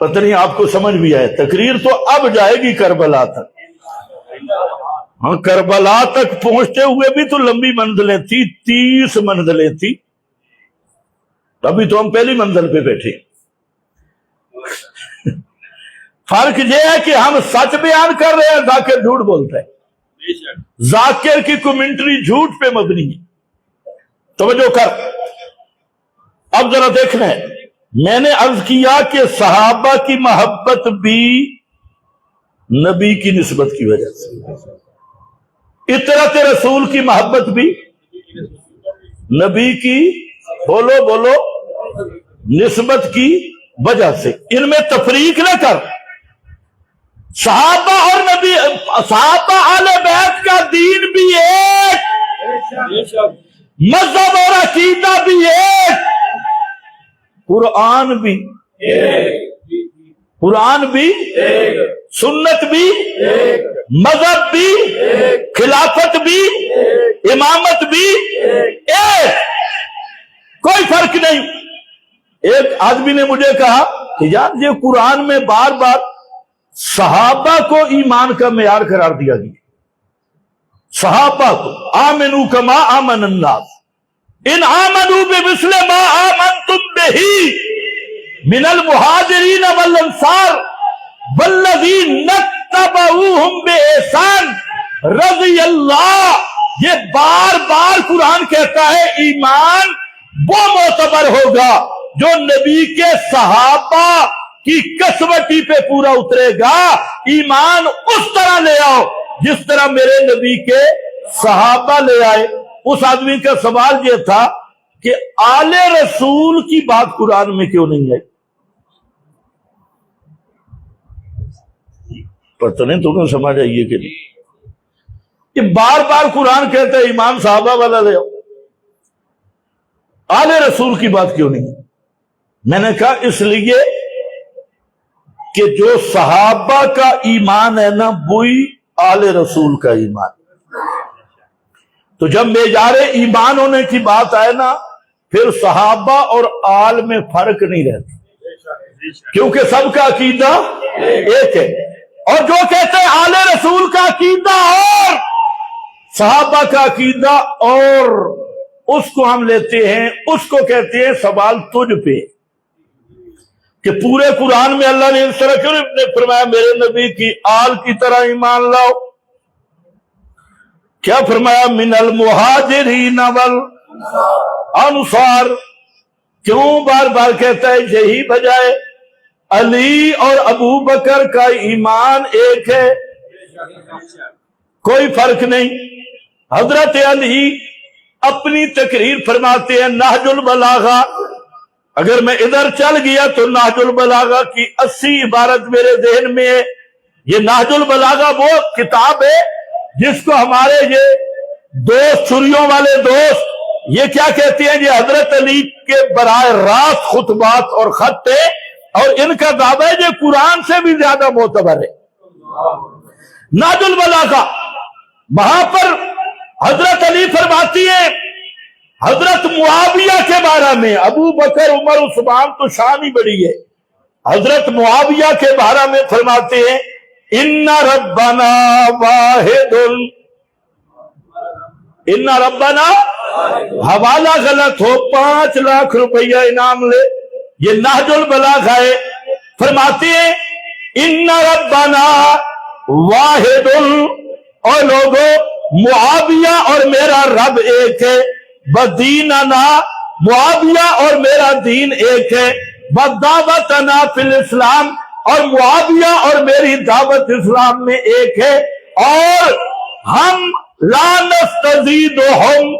پتہ نہیں آپ کو سمجھ بھی آئے۔ تقریر تو اب جائے گی کربلا تک، ہاں کربلا تک پہنچتے ہوئے بھی تو لمبی منزلیں تھی، 30 منزلیں تھی، ابھی تو ہم پہلی منزل پہ بیٹھے۔ فرق یہ ہے کہ ہم سچ بیان کر رہے ہیں، ذاکر جھوٹ بولتا ہے، ذاکر کی کمنٹری جھوٹ پہ مبنی ہے۔ توجہ کر، اب ذرا دیکھنا ہے، میں نے عرض کیا کہ صحابہ کی محبت بھی نبی کی نسبت کی وجہ سے، اطرت رسول کی محبت بھی نبی کی بولو بولو نسبت کی وجہ سے، ان میں تفریق نہ کر۔ صحابہ اور نبی، صحابہ اہل بیت کا دین بھی ایک، مذہب اور عقیدہ بھی ایک، قرآن بھی سنت بھی، مذہب بھی، خلافت بھی، امامت بھی ایک، کوئی فرق نہیں۔ ایک آدمی نے مجھے کہا کہ یار یہ قرآن میں بار بار صحابہ کو ایمان کا معیار قرار دیا گیا، صحابہ کو آمنو کما آمن الناس ان آمنو بمثل ما آمنتم بہ من المہاجرین والانصار والذین اتبعوہم بإحسان رضی اللہ۔ یہ بار بار قرآن کہتا ہے ایمان وہ معتبر ہوگا جو نبی کے صحابہ کی کسوٹی پہ پورا اترے گا۔ ایمان اس طرح لے آؤ جس طرح میرے نبی کے صحابہ لے آئے۔ اس آدمی کا سوال یہ تھا کہ آل رسول کی بات قرآن میں کیوں نہیں آئی؟ پتہ نہیں تمہیں سمجھ آئیے کہ نہیں؟ یہ بار بار قرآن کہتا ہے ایمان صحابہ والا لے آؤ، آل رسول کی بات کیوں نہیں؟ میں نے کہا اس لیے کہ جو صحابہ کا ایمان ہے نا وہی آل رسول کا ایمان، تو جب معیار ایمان ہونے کی بات آئے نا پھر صحابہ اور آل میں فرق نہیں رہتا، کیونکہ سب کا عقیدہ ایک ہے۔ اور جو کہتے ہیں آل رسول کا عقیدہ اور صحابہ کا عقیدہ اور، اس کو ہم لیتے ہیں، اس کو کہتے ہیں سوال تجھ پہ کہ پورے قرآن میں اللہ نے اس طرح کیوں نہیں فرمایا میرے نبی کی آل کی طرح ایمان لاؤ؟ کیا فرمایا؟ من المہاجرین والانصار۔ کیوں بار بار کہتا ہے؟ یہی بجائے علی اور ابو بکر کا ایمان ایک ہے، کوئی فرق نہیں۔ حضرت علی اپنی تقریر فرماتے ہیں نہج البلاغہ، اگر میں ادھر چل گیا تو نہج البلاغہ کی 80 عبارت میرے ذہن میں ہے۔ یہ نہج البلاغہ وہ کتاب ہے جس کو ہمارے یہ دوست چھریوں والے دوست یہ کیا کہتے ہیں؟ یہ حضرت علی کے براہ راست خطبات اور خط ہے، اور ان کا دعویٰ ہے یہ قرآن سے بھی زیادہ معتبر ہے۔ نہج البلاغہ، وہاں پر حضرت علی فرماتی ہے حضرت معاویہ کے بارے میں، ابو بکر عمر عثمان تو شان ہی بڑی ہے، حضرت معاویہ کے بارے میں فرماتے ہیں ان ربنا واحد، ان ربنا، حوالہ غلط ہو 5 لاکھ روپیہ انعام لے، یہ نہج البلاغہ ہے۔ فرماتے ہیں ان ربنا واحد، اور لوگوں معاویہ اور میرا رب ایک ہے، بدیننا، معاویہ اور میرا دین ایک ہے، بدعوتنا فی الاسلام، اور معاویہ اور میری دعوت اسلام میں ایک ہے، اور ہم لا نستزیدہم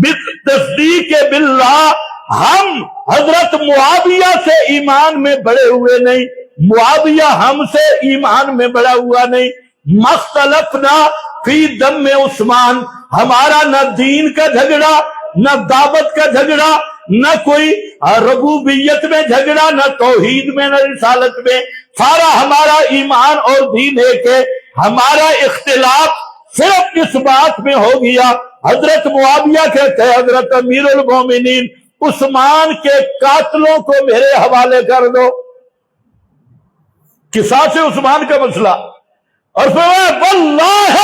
بالتصدیق باللہ، ہم حضرت معاویہ سے ایمان میں بڑے ہوئے نہیں، معاویہ ہم سے ایمان میں بڑا ہوا نہیں، مختلفنا فی دم عثمان، ہمارا نہ دین کا جھگڑا، نہ دعوت کا جھگڑا، نہ کوئی ربوبیت میں جھگڑا، نہ توحید میں، نہ رسالت میں، سارا ہمارا ایمان اور دین ایک ہے۔ ہمارا اختلاف صرف اس بات میں ہو گیا، حضرت معاویہ کہتے ہیں حضرت امیر المومنین عثمان کے قاتلوں کو میرے حوالے کر دو، قصاص عثمان کا مسئلہ، اور واللہ،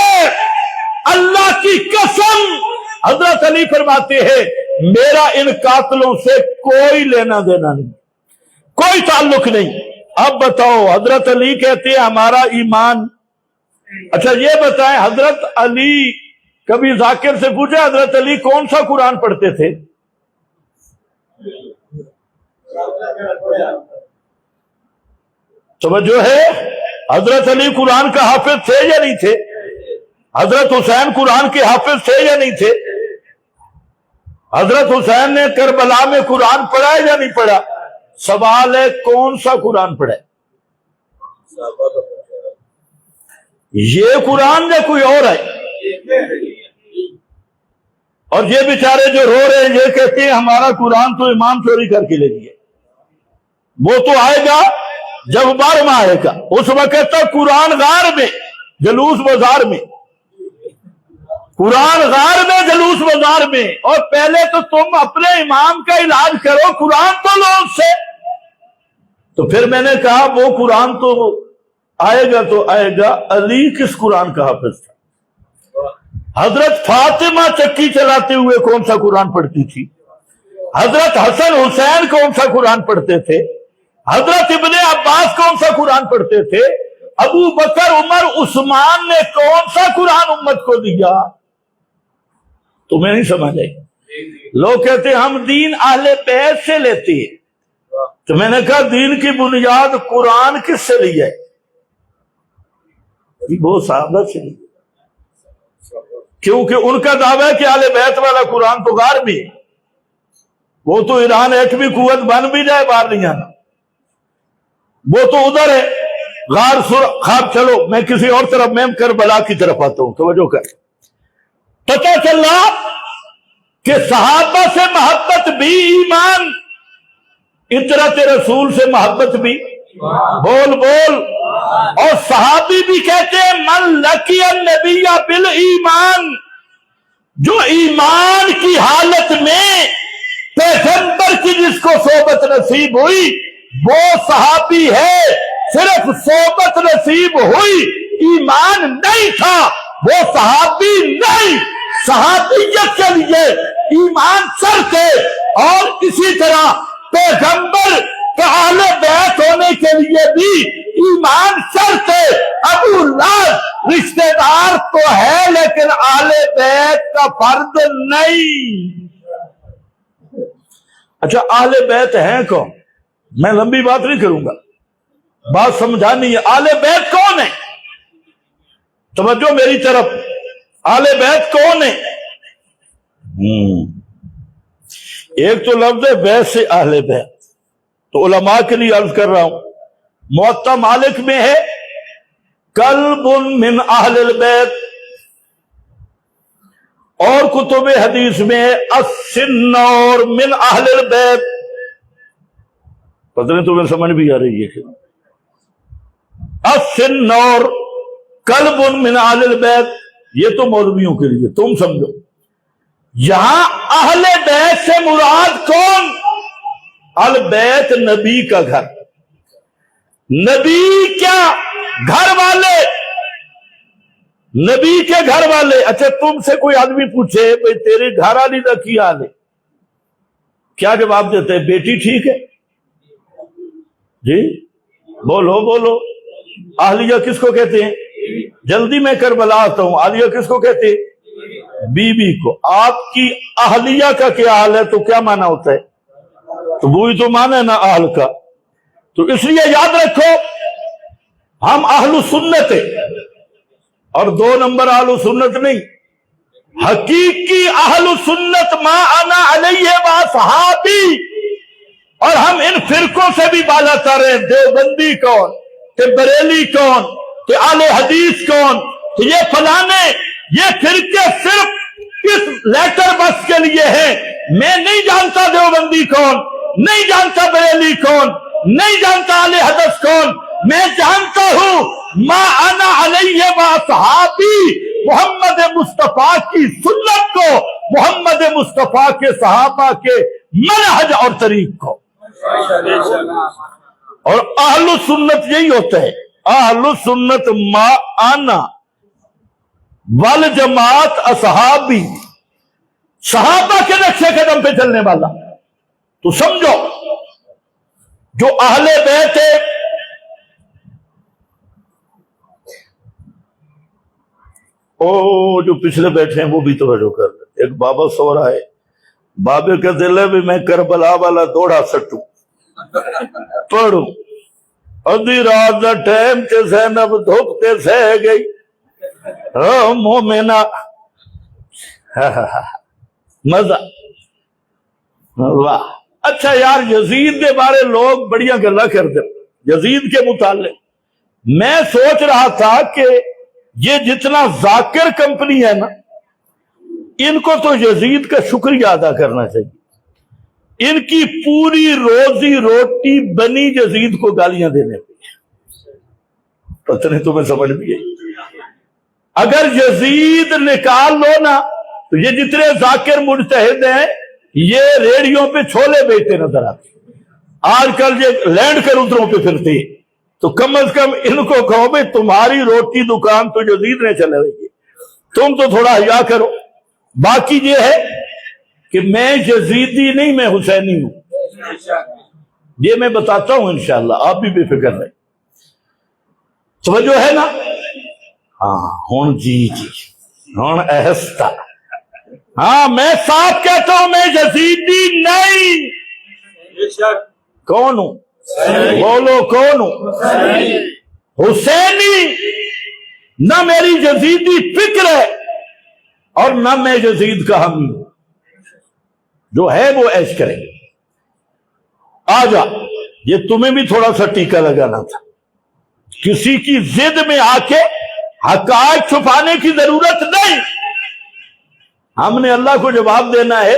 اللہ کی قسم، حضرت علی فرماتے ہیں میرا ان قاتلوں سے کوئی لینا دینا نہیں، کوئی تعلق نہیں۔ اب بتاؤ، حضرت علی کہتے ہیں ہمارا ایمان، اچھا یہ بتائیں حضرت علی، کبھی ذاکر سے پوچھا حضرت علی کون سا قرآن پڑھتے تھے؟ توجہ ہے، حضرت علی قرآن کا حافظ تھے یا نہیں تھے؟ حضرت حسین قرآن کے حافظ تھے یا نہیں تھے؟ حضرت حسین نے کربلا میں قرآن پڑھا ہے یا نہیں پڑھا؟ سوال ہے کون سا قرآن پڑھا ہے؟ یہ قرآن یا کوئی اور ہے؟ اور یہ بیچارے جو رو رہے ہیں یہ کہتے ہیں ہمارا قرآن تو امام چوری کر کے لے لیے۔ وہ تو آئے گا جب 12واں آئے گا، اس وقت تک قرآن غار میں، جلوس بازار میں، قرآن غار میں، جلوس بازار میں، اور پہلے تو تم اپنے امام کا علاج کرو، قرآن تو لو اس سے۔ تو پھر میں نے کہا وہ قرآن تو آئے گا تو آئے گا، علی کس قرآن کا حافظ تھا؟ حضرت فاطمہ چکی چلاتے ہوئے کون سا قرآن پڑھتی تھی؟ حضرت حسن حسین کون سا قرآن پڑھتے تھے؟ حضرت ابن عباس کون سا قرآن پڑھتے تھے؟ ابو بکر عمر عثمان نے کون سا قرآن امت کو دیا؟ تمہیں نہیں سمجھ آئی؟ لوگ کہتے ہیں ہم دین اہل بیت سے لیتے ہیں، تو میں نے کہا دین کی بنیاد قرآن کس سے لی ہے؟ وہ صحابہ سے لی، کیونکہ ان کا دعویٰ ہے کہ اہل بیت والا قرآن تو غار میں، وہ تو ایران ایٹمی قوت بن بھی جائے باہر نہیں آنا، وہ تو ادھر ہے غار خواب۔ چلو میں کسی اور طرف، میں کربلا کی طرف آتا ہوں، توجہ کر۔ پتہ چلا کہ صحابہ سے محبت بھی ایمان، اطاعت رسول سے محبت بھی، بول بول، اور صحابی بھی کہتے ہیں من لقی النبی بالایمان، جو ایمان کی حالت میں پیغمبر کی جس کو صحبت نصیب ہوئی وہ صحابی ہے، صرف صحبت نصیب ہوئی، ایمان نہیں تھا، وہ صحابی نہیں۔ صحابیت کے لیے ایمان شرط ہے، اور اسی طرح پیغمبر کے اہل بیت ہونے کے لیے بھی ایمان شرط ہے۔ ابو لہب رشتہ دار تو ہے لیکن اہل بیت کا فرد نہیں۔ اچھا اہل بیت ہیں کون؟ میں لمبی بات نہیں کروں گا، بات سمجھانی ہے۔ اہل بیت کون ہے؟ توجہ میری طرف، اہل بیت کون ہے؟ ایک تو لفظ ہے بیت سے اہل بیت، تو علماء کے لیے عرض کر رہا ہوں، موطا مالک میں ہے قلب من اہل البیت، اور کتب حدیث میں ہے السنور من اہل البیت۔ پتہ نہیں تمہیں سمجھ بھی آ رہی ہے کہ السنور قلب من اہل البیت، یہ تو مولویوں کے لیے، تم سمجھو یہاں اہل بیت سے مراد کون؟ البیت نبی کا گھر، نبی کیا گھر والے، نبی کے گھر والے۔ اچھا تم سے کوئی آدمی پوچھے بھئی تیرے گھر والی کا کیا حال ہے، کیا جواب دیتے ہیں؟ بیٹی ٹھیک ہے جی، بولو بولو۔ اہلیہ کس کو کہتے ہیں؟ جلدی میں کربلا آتا ہوں۔ اہلیہ کس کو کہتے ہیں؟ بی بی کو۔ آپ کی اہلیہ کا کیا حال ہے تو کیا معنی ہوتا ہے؟ تو وہی تو معنی ہے نا اہل کا۔ تو اس لیے یاد رکھو ہم اہل سنت ہیں، اور 2 نمبر اہل سنت نہیں، حقیقی اہل سنت ما انا علیہ واصحابی۔ اور ہم ان فرقوں سے بھی بالا تر ہیں، دیوبندی کون، کہ بریلی کون، کہ اہل حدیث کون، کہ یہ فلانے، یہ فرقے صرف اس لیٹر بس کے لیے ہیں۔ میں نہیں جانتا دیوبندی کون، نہیں جانتا بریلی کون، نہیں جانتا اہل حدیث کون، میں جانتا ہوں ما انا علیہ واصحابی، محمد مصطفیٰ کی سنت کو، محمد مصطفیٰ کے صحابہ کے منہج اور طریق کو۔ اور اہل سنت یہی ہوتا ہے، اہل سنت ما انا والجماعت اصحابی، صحابہ کے نقشے قدم پہ چلنے والا۔ تو سمجھو جو اہل بیت ہے، جو پچھلے بیٹھے ہیں وہ بھی توجہ کر لیں۔ ایک بابا سو رہا ہے، بابے کا دل ہے بھی میں کربلا والا دوڑا سٹوں پڑھوں، ادھی رات دا ٹائم تے زینب دھوکتے سہ گئی، مومنہ مزہ واہ۔ اچھا یار یزید کے بارے لوگ بڑیاں گلا کرتے، یزید کے متعلق میں سوچ رہا تھا کہ یہ جتنا ذاکر کمپنی ہے نا، ان کو تو یزید کا شکریہ ادا کرنا چاہیے، ان کی پوری روزی روٹی بنی یزید کو گالیاں دینے پہ، پتہ نہیں تمہیں سمجھ بھی ہے۔ اگر یزید نکال لو نا تو یہ جتنے ذاکر مجتہد ہیں یہ ریڑیوں پہ چھولے بیچتے نظر آتے، آج کل یہ لینڈ کروزروں پہ پھرتے ہیں، تو کم از کم ان کو کہو بھئی تمہاری روٹی دکان تو یزید نے چلے رہی ہے، تم تو تھوڑا حیا کرو۔ باقی یہ ہے کہ میں یزیدی نہیں، میں حسینی ہوں، یہ میں بتاتا ہوں انشاءاللہ، آپ بھی بے فکر رہیں۔ توجہ ہے نا؟ ہاں ہون جی ہون احستا، ہاں میں صاحب کہتا ہوں میں یزیدی نہیں۔ کون ہوں؟ بولو کون ہوں؟ حسینی۔ نہ میری یزیدی فکر ہے اور نہ میں یزید کا حامی ہوں، جو ہے وہ عیش کریں گے۔ آ جا، یہ تمہیں بھی تھوڑا سا ٹیکا لگانا تھا، کسی کی ضد میں آ کے حقائق چھپانے کی ضرورت نہیں۔ ہم نے اللہ کو جواب دینا ہے،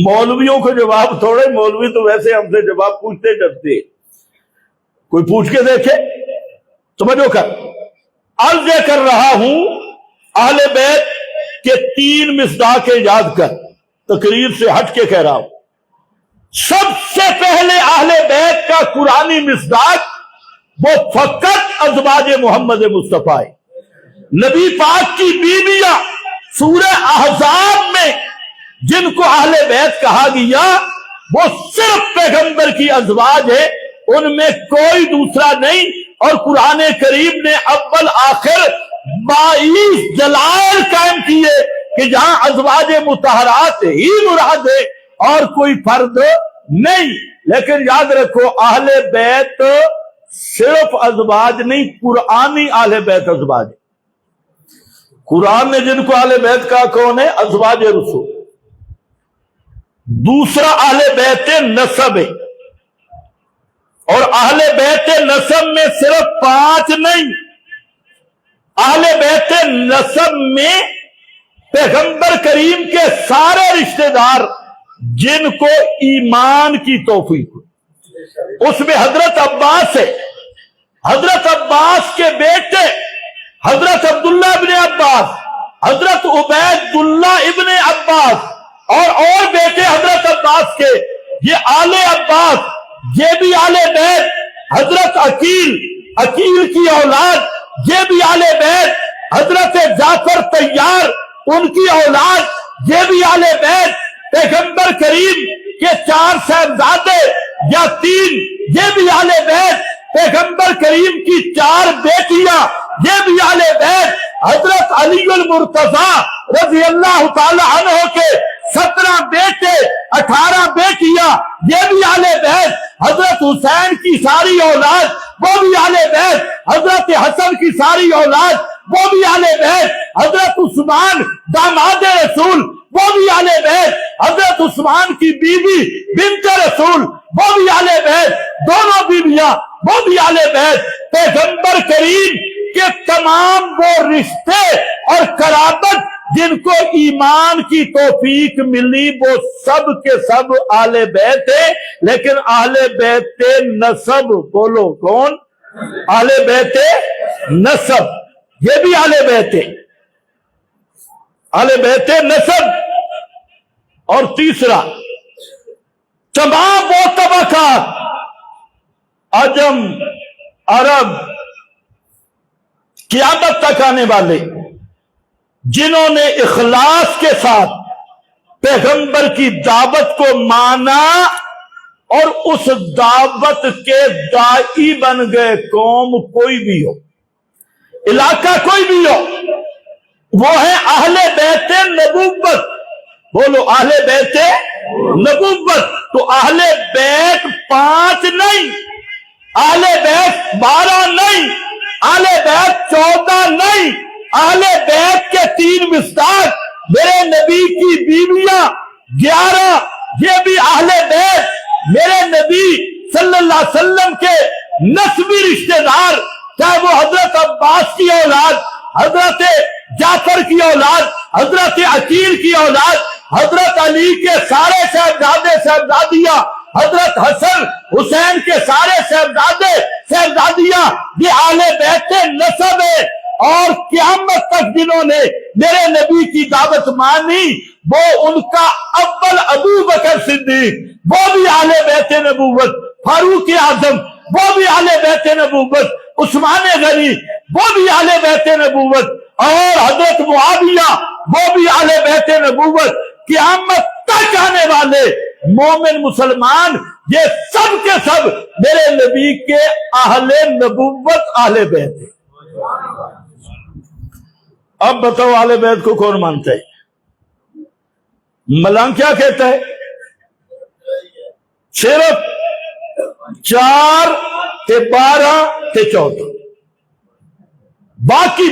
مولویوں کو جواب تھوڑے، مولوی تو ویسے ہم سے جواب پوچھتے ڈرتے، کوئی پوچھ کے دیکھے۔ توجہ کر، عرض یہ کر رہا ہوں اہل بیت کے 3 مصداق یاد کر، تقریر سے ہٹ کے کہہ رہا ہوں۔ سب سے پہلے اہل بیت کا قرآنی مصداق وہ فقط ازواج محمد مصطفیٰ، نبی پاک کی بیویاں۔ سورہ احزاب میں جن کو اہل بیت کہا گیا وہ صرف پیغمبر کی ازواج ہے، ان میں کوئی دوسرا نہیں۔ اور قرآن کریم نے اول آخر 22 دلائل قائم کیے کہ جہاں ازواج مطہرات ہی مراد ہے اور کوئی فرد نہیں۔ لیکن یاد رکھو اہل بیت صرف ازواج نہیں، قرآنی اہل بیت ازواج۔ قرآن نے جن کو اہل بیت کہا کون ہے؟ ازواج رسول۔ دوسرا اہل بیت نسب ہے، اور اہل بیت نسب میں صرف 5 نہیں، اہل بیت نسب میں پیغمبر کریم کے سارے رشتہ دار جن کو ایمان کی توفیق ہوئی۔ اس میں حضرت عباس ہے، حضرت عباس کے بیٹے حضرت عبداللہ ابن عباس، حضرت عبید اللہ ابن عباس، اور بیٹے حضرت عباس کے، یہ آل عباس، یہ بھی آل بیت، حضرت عقیل کی اولاد، یہ بھی آل بیت، حضرت جعفر طیار ان کی اولاد، یہ بھی آل بیت، پیغمبر کریم کے 4 صاحبزادے یا 3، یہ بھی آل بیت، پیغمبر کریم کی 4 بیٹیاں، یہ بھی آل بیت، حضرت علی المرتضی رضی اللہ تعالی عنہ کے 17 بیٹے 18 بیٹیاں، یہ بھی آل بیت، حضرت حسین کی ساری اولاد وہ بھی آل بیت، حضرت حسن کی ساری اولاد وہ بھی آل بیت، حضرت عثمان داماد رسول وہ بھی آل بیت، حضرت عثمان کی بیوی بنت رسول وہ بھی آل بیت، دونوں بیویاں وہ بھی آل بیت، پیغمبر کریم کے تمام وہ رشتے اور قرابت جن کو ایمان کی توفیق ملی وہ سب کے سب آل بیت ہے، لیکن آل بیت نسب، بولو کون؟ آل بیت نسب، یہ بھی آل بیت ہے، آل بیت نسب۔ اور تیسرا، تمام وہ طبقات، عجم، عرب، قیامت تک آنے والے جنہوں نے اخلاص کے ساتھ پیغمبر کی دعوت کو مانا اور اس دعوت کے داعی بن گئے، قوم کوئی بھی ہو، علاقہ کوئی بھی ہو، وہ ہے اہل بیت نبوت، بولو اہل بیت نبوت۔ تو اہل بیت 5 نہیں، اہل بیت 12 نہیں، اہل بیت 14 نہیں، اہل بیت کے 3 مصداق میرے نبی کی بیویاں 11، یہ بھی اہل بیت، میرے نبی صلی اللہ علیہ وسلم کے نسبی رشتہ دار، چاہے وہ حضرت عباس کی اولاد، حضرت جعفر کی اولاد، حضرت عقیل کی اولاد، حضرت علی کے سارے صاحبزادے صاحبزادیاں، حضرت حسن حسین کے سارے صاحبزادے صاحبزادیاں، یہ اہل بیت نسب ہے۔ اور قیامت تک جنہوں نے میرے نبی کی دعوت مانی وہ ان کا اول ابو بکر صدیق، وہ بھی اہل بیت نبوت، فاروق اعظم وہ بھی اہل بیت نبوت، عثمان غنی وہ بھی اہل بیت نبوت، اور حضرت معاویہ وہ بھی اہل بیت نبوت۔ قیامت تک آنے والے مومن مسلمان یہ سب کے سب میرے نبی کے اہل نبوت، اہل بیت ہیں۔ اب بتاؤ اہل بیت کو کون مانتا ہے؟ ملنگ کیا کہتا ہے؟ صرف 4 تے 12 تے 14،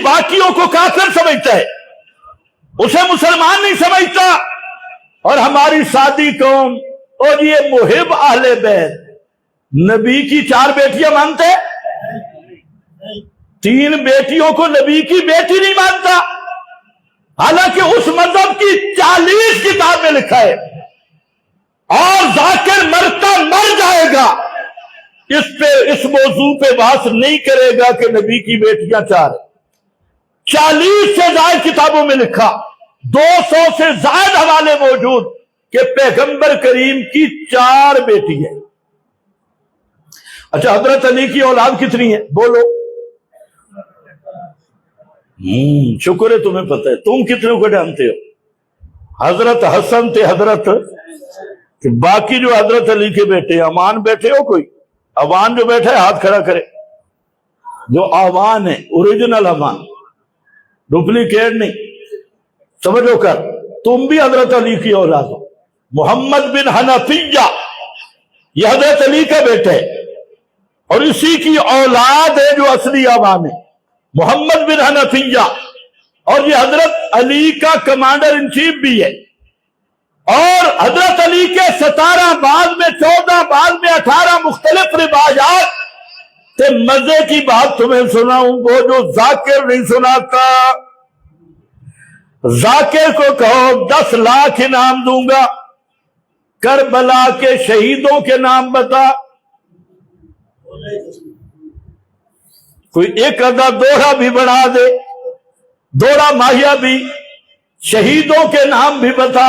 باقیوں کو کافر سمجھتا ہے، اسے مسلمان نہیں سمجھتا۔ اور ہماری سادی قوم اور یہ محب اہل بیت نبی کی 4 بیٹیاں مانتے ہیں، 3 بیٹیوں کو نبی کی بیٹی نہیں مانتا، حالانکہ اس مذہب کی 40 کتاب میں لکھا ہے، اور ذاکر مرتا مر جائے گا اس موضوع پہ بحث نہیں کرے گا کہ نبی کی بیٹیاں 4 ہیں۔ 40 سے زائد کتابوں میں لکھا، 200 سے زائد حوالے موجود کہ پیغمبر کریم کی 4 بیٹی ہیں۔ اچھا حضرت علی کی اولاد کتنی ہے؟ بولو۔ شکر ہے تمہیں پتہ ہے، تم کتنے کو جانتے ہو؟ حضرت حسن تھے، حضرت باقی جو حضرت علی کے بیٹے، امان بیٹے ہو کوئی؟ امان جو بیٹھا ہے ہاتھ کھڑا کرے، جو امان ہے، اوریجنل امان، ڈپلیکیٹ نہیں، سمجھو کر، تم بھی حضرت علی کی اولاد ہو۔ محمد بن حنفیہ یہ حضرت علی کا بیٹا ہے، اور اسی کی اولاد ہے جو اصلی امان ہے، محمد بن حنفیہ، اور یہ حضرت علی کا کمانڈر ان چیف بھی ہے۔ اور حضرت علی کے 17 بعد میں 14 بعد میں 18 مختلف روایات تے مزے کی بات تمہیں سناؤں، وہ جو ذاکر نہیں سناتا، ذاکر کو کہو 10 لاکھ انعام دوں گا، کربلا کے شہیدوں کے نام بتا، کوئی ایک آدھا دوہرا بھی بنا دے، دوہرا ماہیہ بھی، شہیدوں کے نام بھی بتا،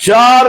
4।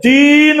3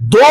2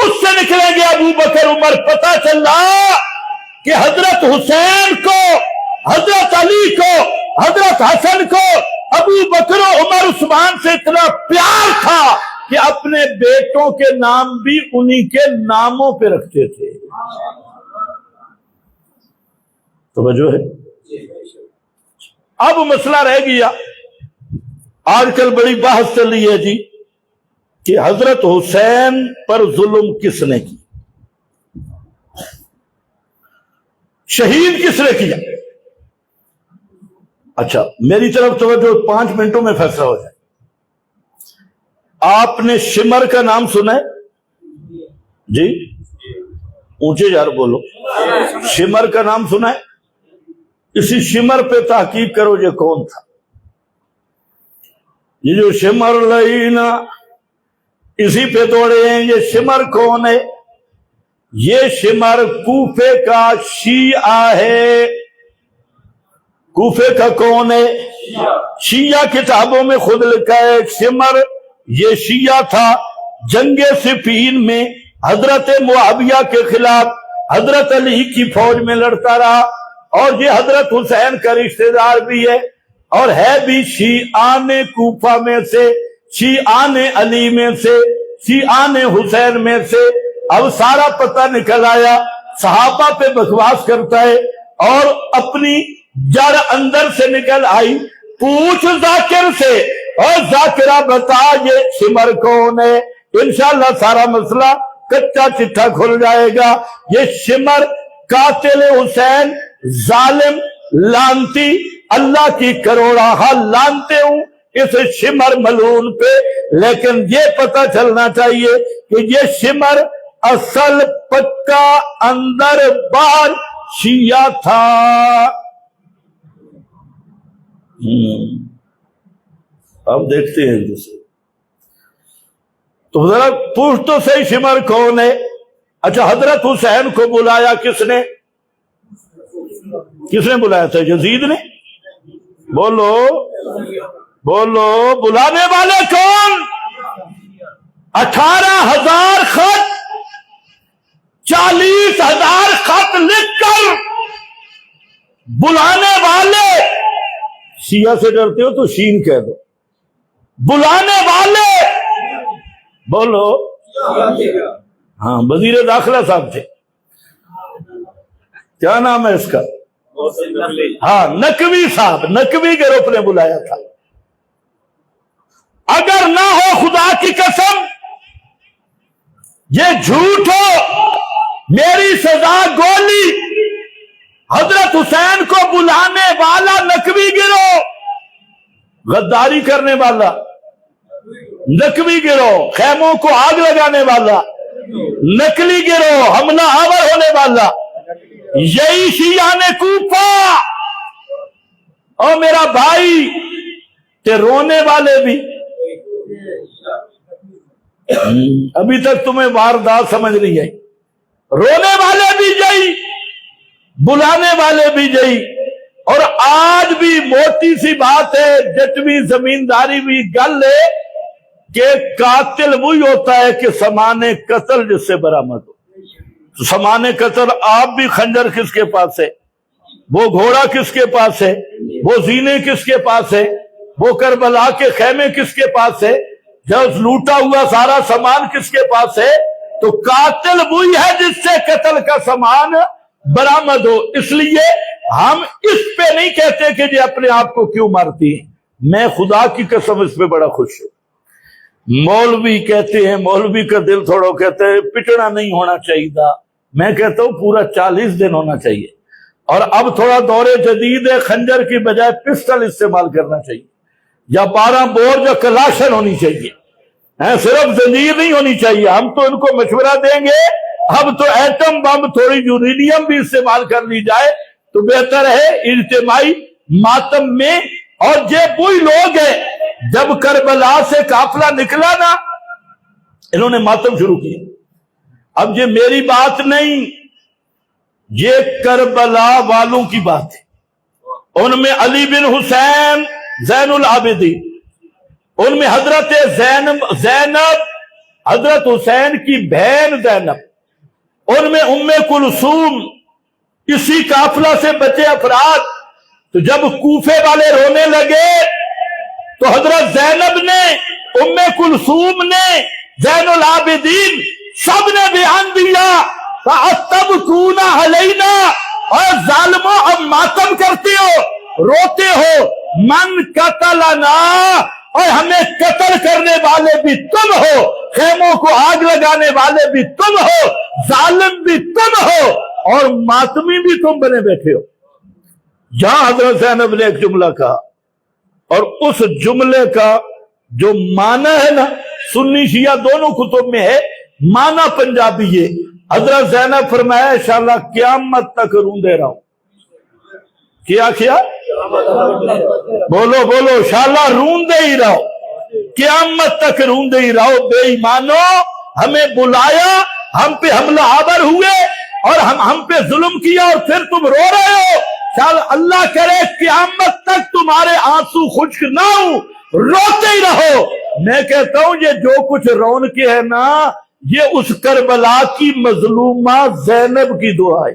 اس سے نکلیں گے ابو بکر عمر. پتہ چلا کہ حضرت حسین کو، حضرت علی کو، حضرت حسن کو ابو بکر و عمر عثمان سے اتنا پیار تھا کہ اپنے بیٹوں کے نام بھی انہی کے ناموں پہ رکھتے تھے. توجہ ہے. اب مسئلہ رہ گیا، آج کل بڑی بحث چل رہی ہے جی کہ حضرت حسین پر ظلم کس نے کی، شہید کس نے کیا. اچھا میری طرف توجہ، 5 منٹوں میں فیصلہ ہو جائے. آپ نے شمر کا نام سنا ہے جی؟ اونچے یار بولو. شمر کا نام سنا ہے؟ اسی شمر پہ تحقیق کرو یہ کون تھا. یہ جو شمر لینا اسی پہ دوڑے ہیں، یہ شمر کون ہے؟ یہ شمر کوفے کا شیعہ ہے. کوفے کا کون ہے؟ شیعہ کتابوں میں خود لکھا ہے شمر یہ شیعہ تھا. جنگ صفین میں حضرت معاویہ کے خلاف حضرت علی کی فوج میں لڑتا رہا، اور یہ حضرت حسین کا رشتہ دار بھی ہے، اور ہے بھی شیعان کوفہ میں سے، شیعان علی میں سے، شیعان حسین میں سے. اب سارا پتہ نکل آیا، صحابہ پہ بکواس کرتا ہے، اور اپنی جڑ اندر سے نکل آئی. پوچھ ذاکر سے، اور ذاکرہ بتا یہ شمر کون ہے. انشاءاللہ سارا مسئلہ کچا چٹھا کھل جائے گا. یہ شمر قاتل حسین، ظالم، لانتی، اللہ کی کروڑا لانتے ہوں اس شمر ملعون پہ. لیکن یہ پتہ چلنا چاہیے کہ یہ شمر اصل پکا اندر باہر شیعہ تھا. اب دیکھتے ہیں دوسرے. تو ذرا پوچھ تو صحیح شمر کون ہے. اچھا حضرت حسین کو بلایا کس نے؟ کس نے بلایا تھا؟ یزید نے؟ بولو بولو، بلانے والے کون؟ 18,000 خط، 40,000 خط لکھ کر بلانے والے. شیعہ سے ڈرتے ہو تو شین کہہ دو. بلانے والے بولو. ہاں وزیر داخلہ صاحب تھے، کیا نام ہے اس کا؟ ہاں نقوی صاحب، نقوی گروپ نے بلایا تھا. اگر نہ ہو خدا کی قسم یہ جھوٹ ہو، میری سزا گولی. حضرت حسین کو بلانے والا نقوی گروہ، غداری کرنے والا نقوی گروہ، خیموں کو آگ لگانے والا نقلی گروہ، حملہ آور ہونے والا، یہی شیعان کوفہ. اور میرا بھائی تے رونے والے بھی. ابھی تک تمہیں واردات سمجھ نہیں آئی. رونے والے بھی یہی، بلانے والے بھی یہی. اور آج بھی موٹی سی بات ہے، جتوی زمینداری بھی گل ہے کہ قاتل وہی ہوتا ہے کہ سامان قتل جس سے برآمد ہو. سامان قتل آپ بھی، خنجر کس کے پاس ہے؟ وہ گھوڑا کس کے پاس ہے؟ وہ زینے کس کے پاس ہے؟ وہ کربلا کے خیمے کس کے پاس ہے؟ جب لوٹا ہوا سارا سامان کس کے پاس ہے؟ تو قاتل وہی ہے جس سے قتل کا سامان برآمد ہو. اس لیے ہم اس پہ نہیں کہتے کہ یہ اپنے آپ کو کیوں مارتی ہیں. میں خدا کی قسم اس پہ بڑا خوش ہوں. مولوی کہتے ہیں، مولوی کا دل تھوڑا کہتے ہیں پٹنا نہیں ہونا چاہیے تھا. میں کہتا ہوں پورا 40 دن ہونا چاہیے. اور اب تھوڑا دور جدید ہے، خنجر کی بجائے پسٹل استعمال کرنا چاہیے، یا 12 بور یا کلاشن ہونی چاہیے، صرف زنجیر نہیں ہونی چاہیے. ہم تو ان کو مشورہ دیں گے اب تو ایٹم بم، تھوڑی یورینیم بھی استعمال کر لی جائے تو بہتر ہے اجتماعی ماتم میں. اور یہ وہی لوگ ہیں جب کربلا سے قافلہ نکلا نا، انہوں نے ماتم شروع کیا. اب یہ میری بات نہیں، یہ کربلا والوں کی بات ہے. ان میں علی بن حسین زین العابدین، ان میں حضرت زینب حضرت حسین کی بہن زینب, ان میں ام کلثوم, اسی قافلہ سے بچے افراد. تو جب کوفے والے رونے لگے تو حضرت زینب نے, ام کلثوم نے, زین العابدین, سب نے بیان دیا فَأَتَّبْكُونَ عَلَيْنَا, اور ظالموں اب ماتم کرتے ہو, روتے ہو, من قتلنا, اور ہمیں قتل کرنے والے بھی تم ہو, خیموں کو آگ لگانے والے بھی تم ہو, ظالم بھی تم ہو, اور ماتمی بھی تم بنے بیٹھے ہو. جہاں حضرت زینب نے ایک جملہ کہا, اور اس جملے کا جو معنی ہے نا, سنی شیعہ دونوں کتب میں ہے, معنی پنجابی ہے. حضرت زینب فرمایا انشاءاللہ قیامت تک روندے رہو. کیا بولو بولو, انشاءاللہ روندے ہی رہو, قیامت تک روندے ہی رہو. بے ایمانو, ہمیں بلایا, ہم پہ حملہ آور ہوئے, اور ہم پہ ظلم کیا, اور پھر تم رو رہے ہو. اللہ کرے قیامت تک تمہارے آنسو خشک نہ ہو, روتے ہی رہو. میں کہتا ہوں یہ جو کچھ رون کے ہے نا, یہ اس کربلا کی مظلومہ زینب کی دعا ہے.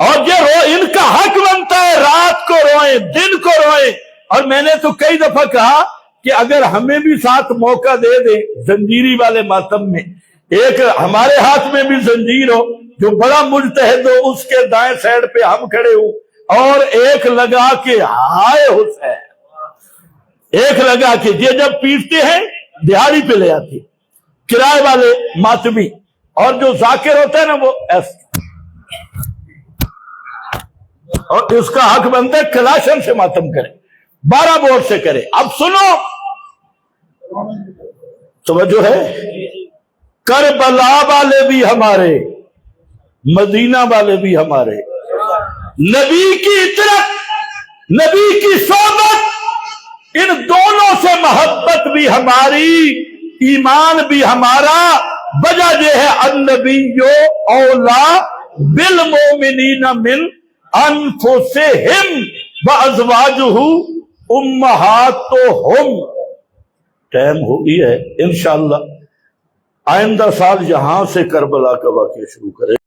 اور یہ ان کا حق بنتا ہے, رات کو روئیں, دن کو روئیں. اور میں نے تو کئی دفعہ کہا کہ اگر ہمیں بھی ساتھ موقع دے دیں زنجیری والے ماتم میں, ایک ہمارے ہاتھ میں بھی زنجیر ہو, جو بڑا مجتہد ہو, اس کے دائیں سائڈ پہ ہم کھڑے ہوں, اور ایک لگا کے ہائے حسین, ایک لگا کے, یہ جب پیٹتے ہیں دہاڑی پہ لے آتی کرائے والے ماتمی, اور جو ذاکر ہوتا ہے نا وہ ایسے, اور اس کا حق بنتا ہے کلاشن سے ماتم کرے, 12 بور سے کرے. اب سنو, توجہ ہے, کربلا والے بھی ہمارے, مدینہ والے بھی ہمارے, نبی کی اطاعت, نبی کی صحبت, ان دونوں سے محبت بھی ہماری, ایمان بھی ہمارا. وجہ یہ ہے النبی اولا بالمؤمنین من انفسہم وازواجہ امہاتہم. ٹائم ہو گیا ہے, انشاءاللہ آئندہ سال یہاں سے کربلا کا واقعہ شروع کریں.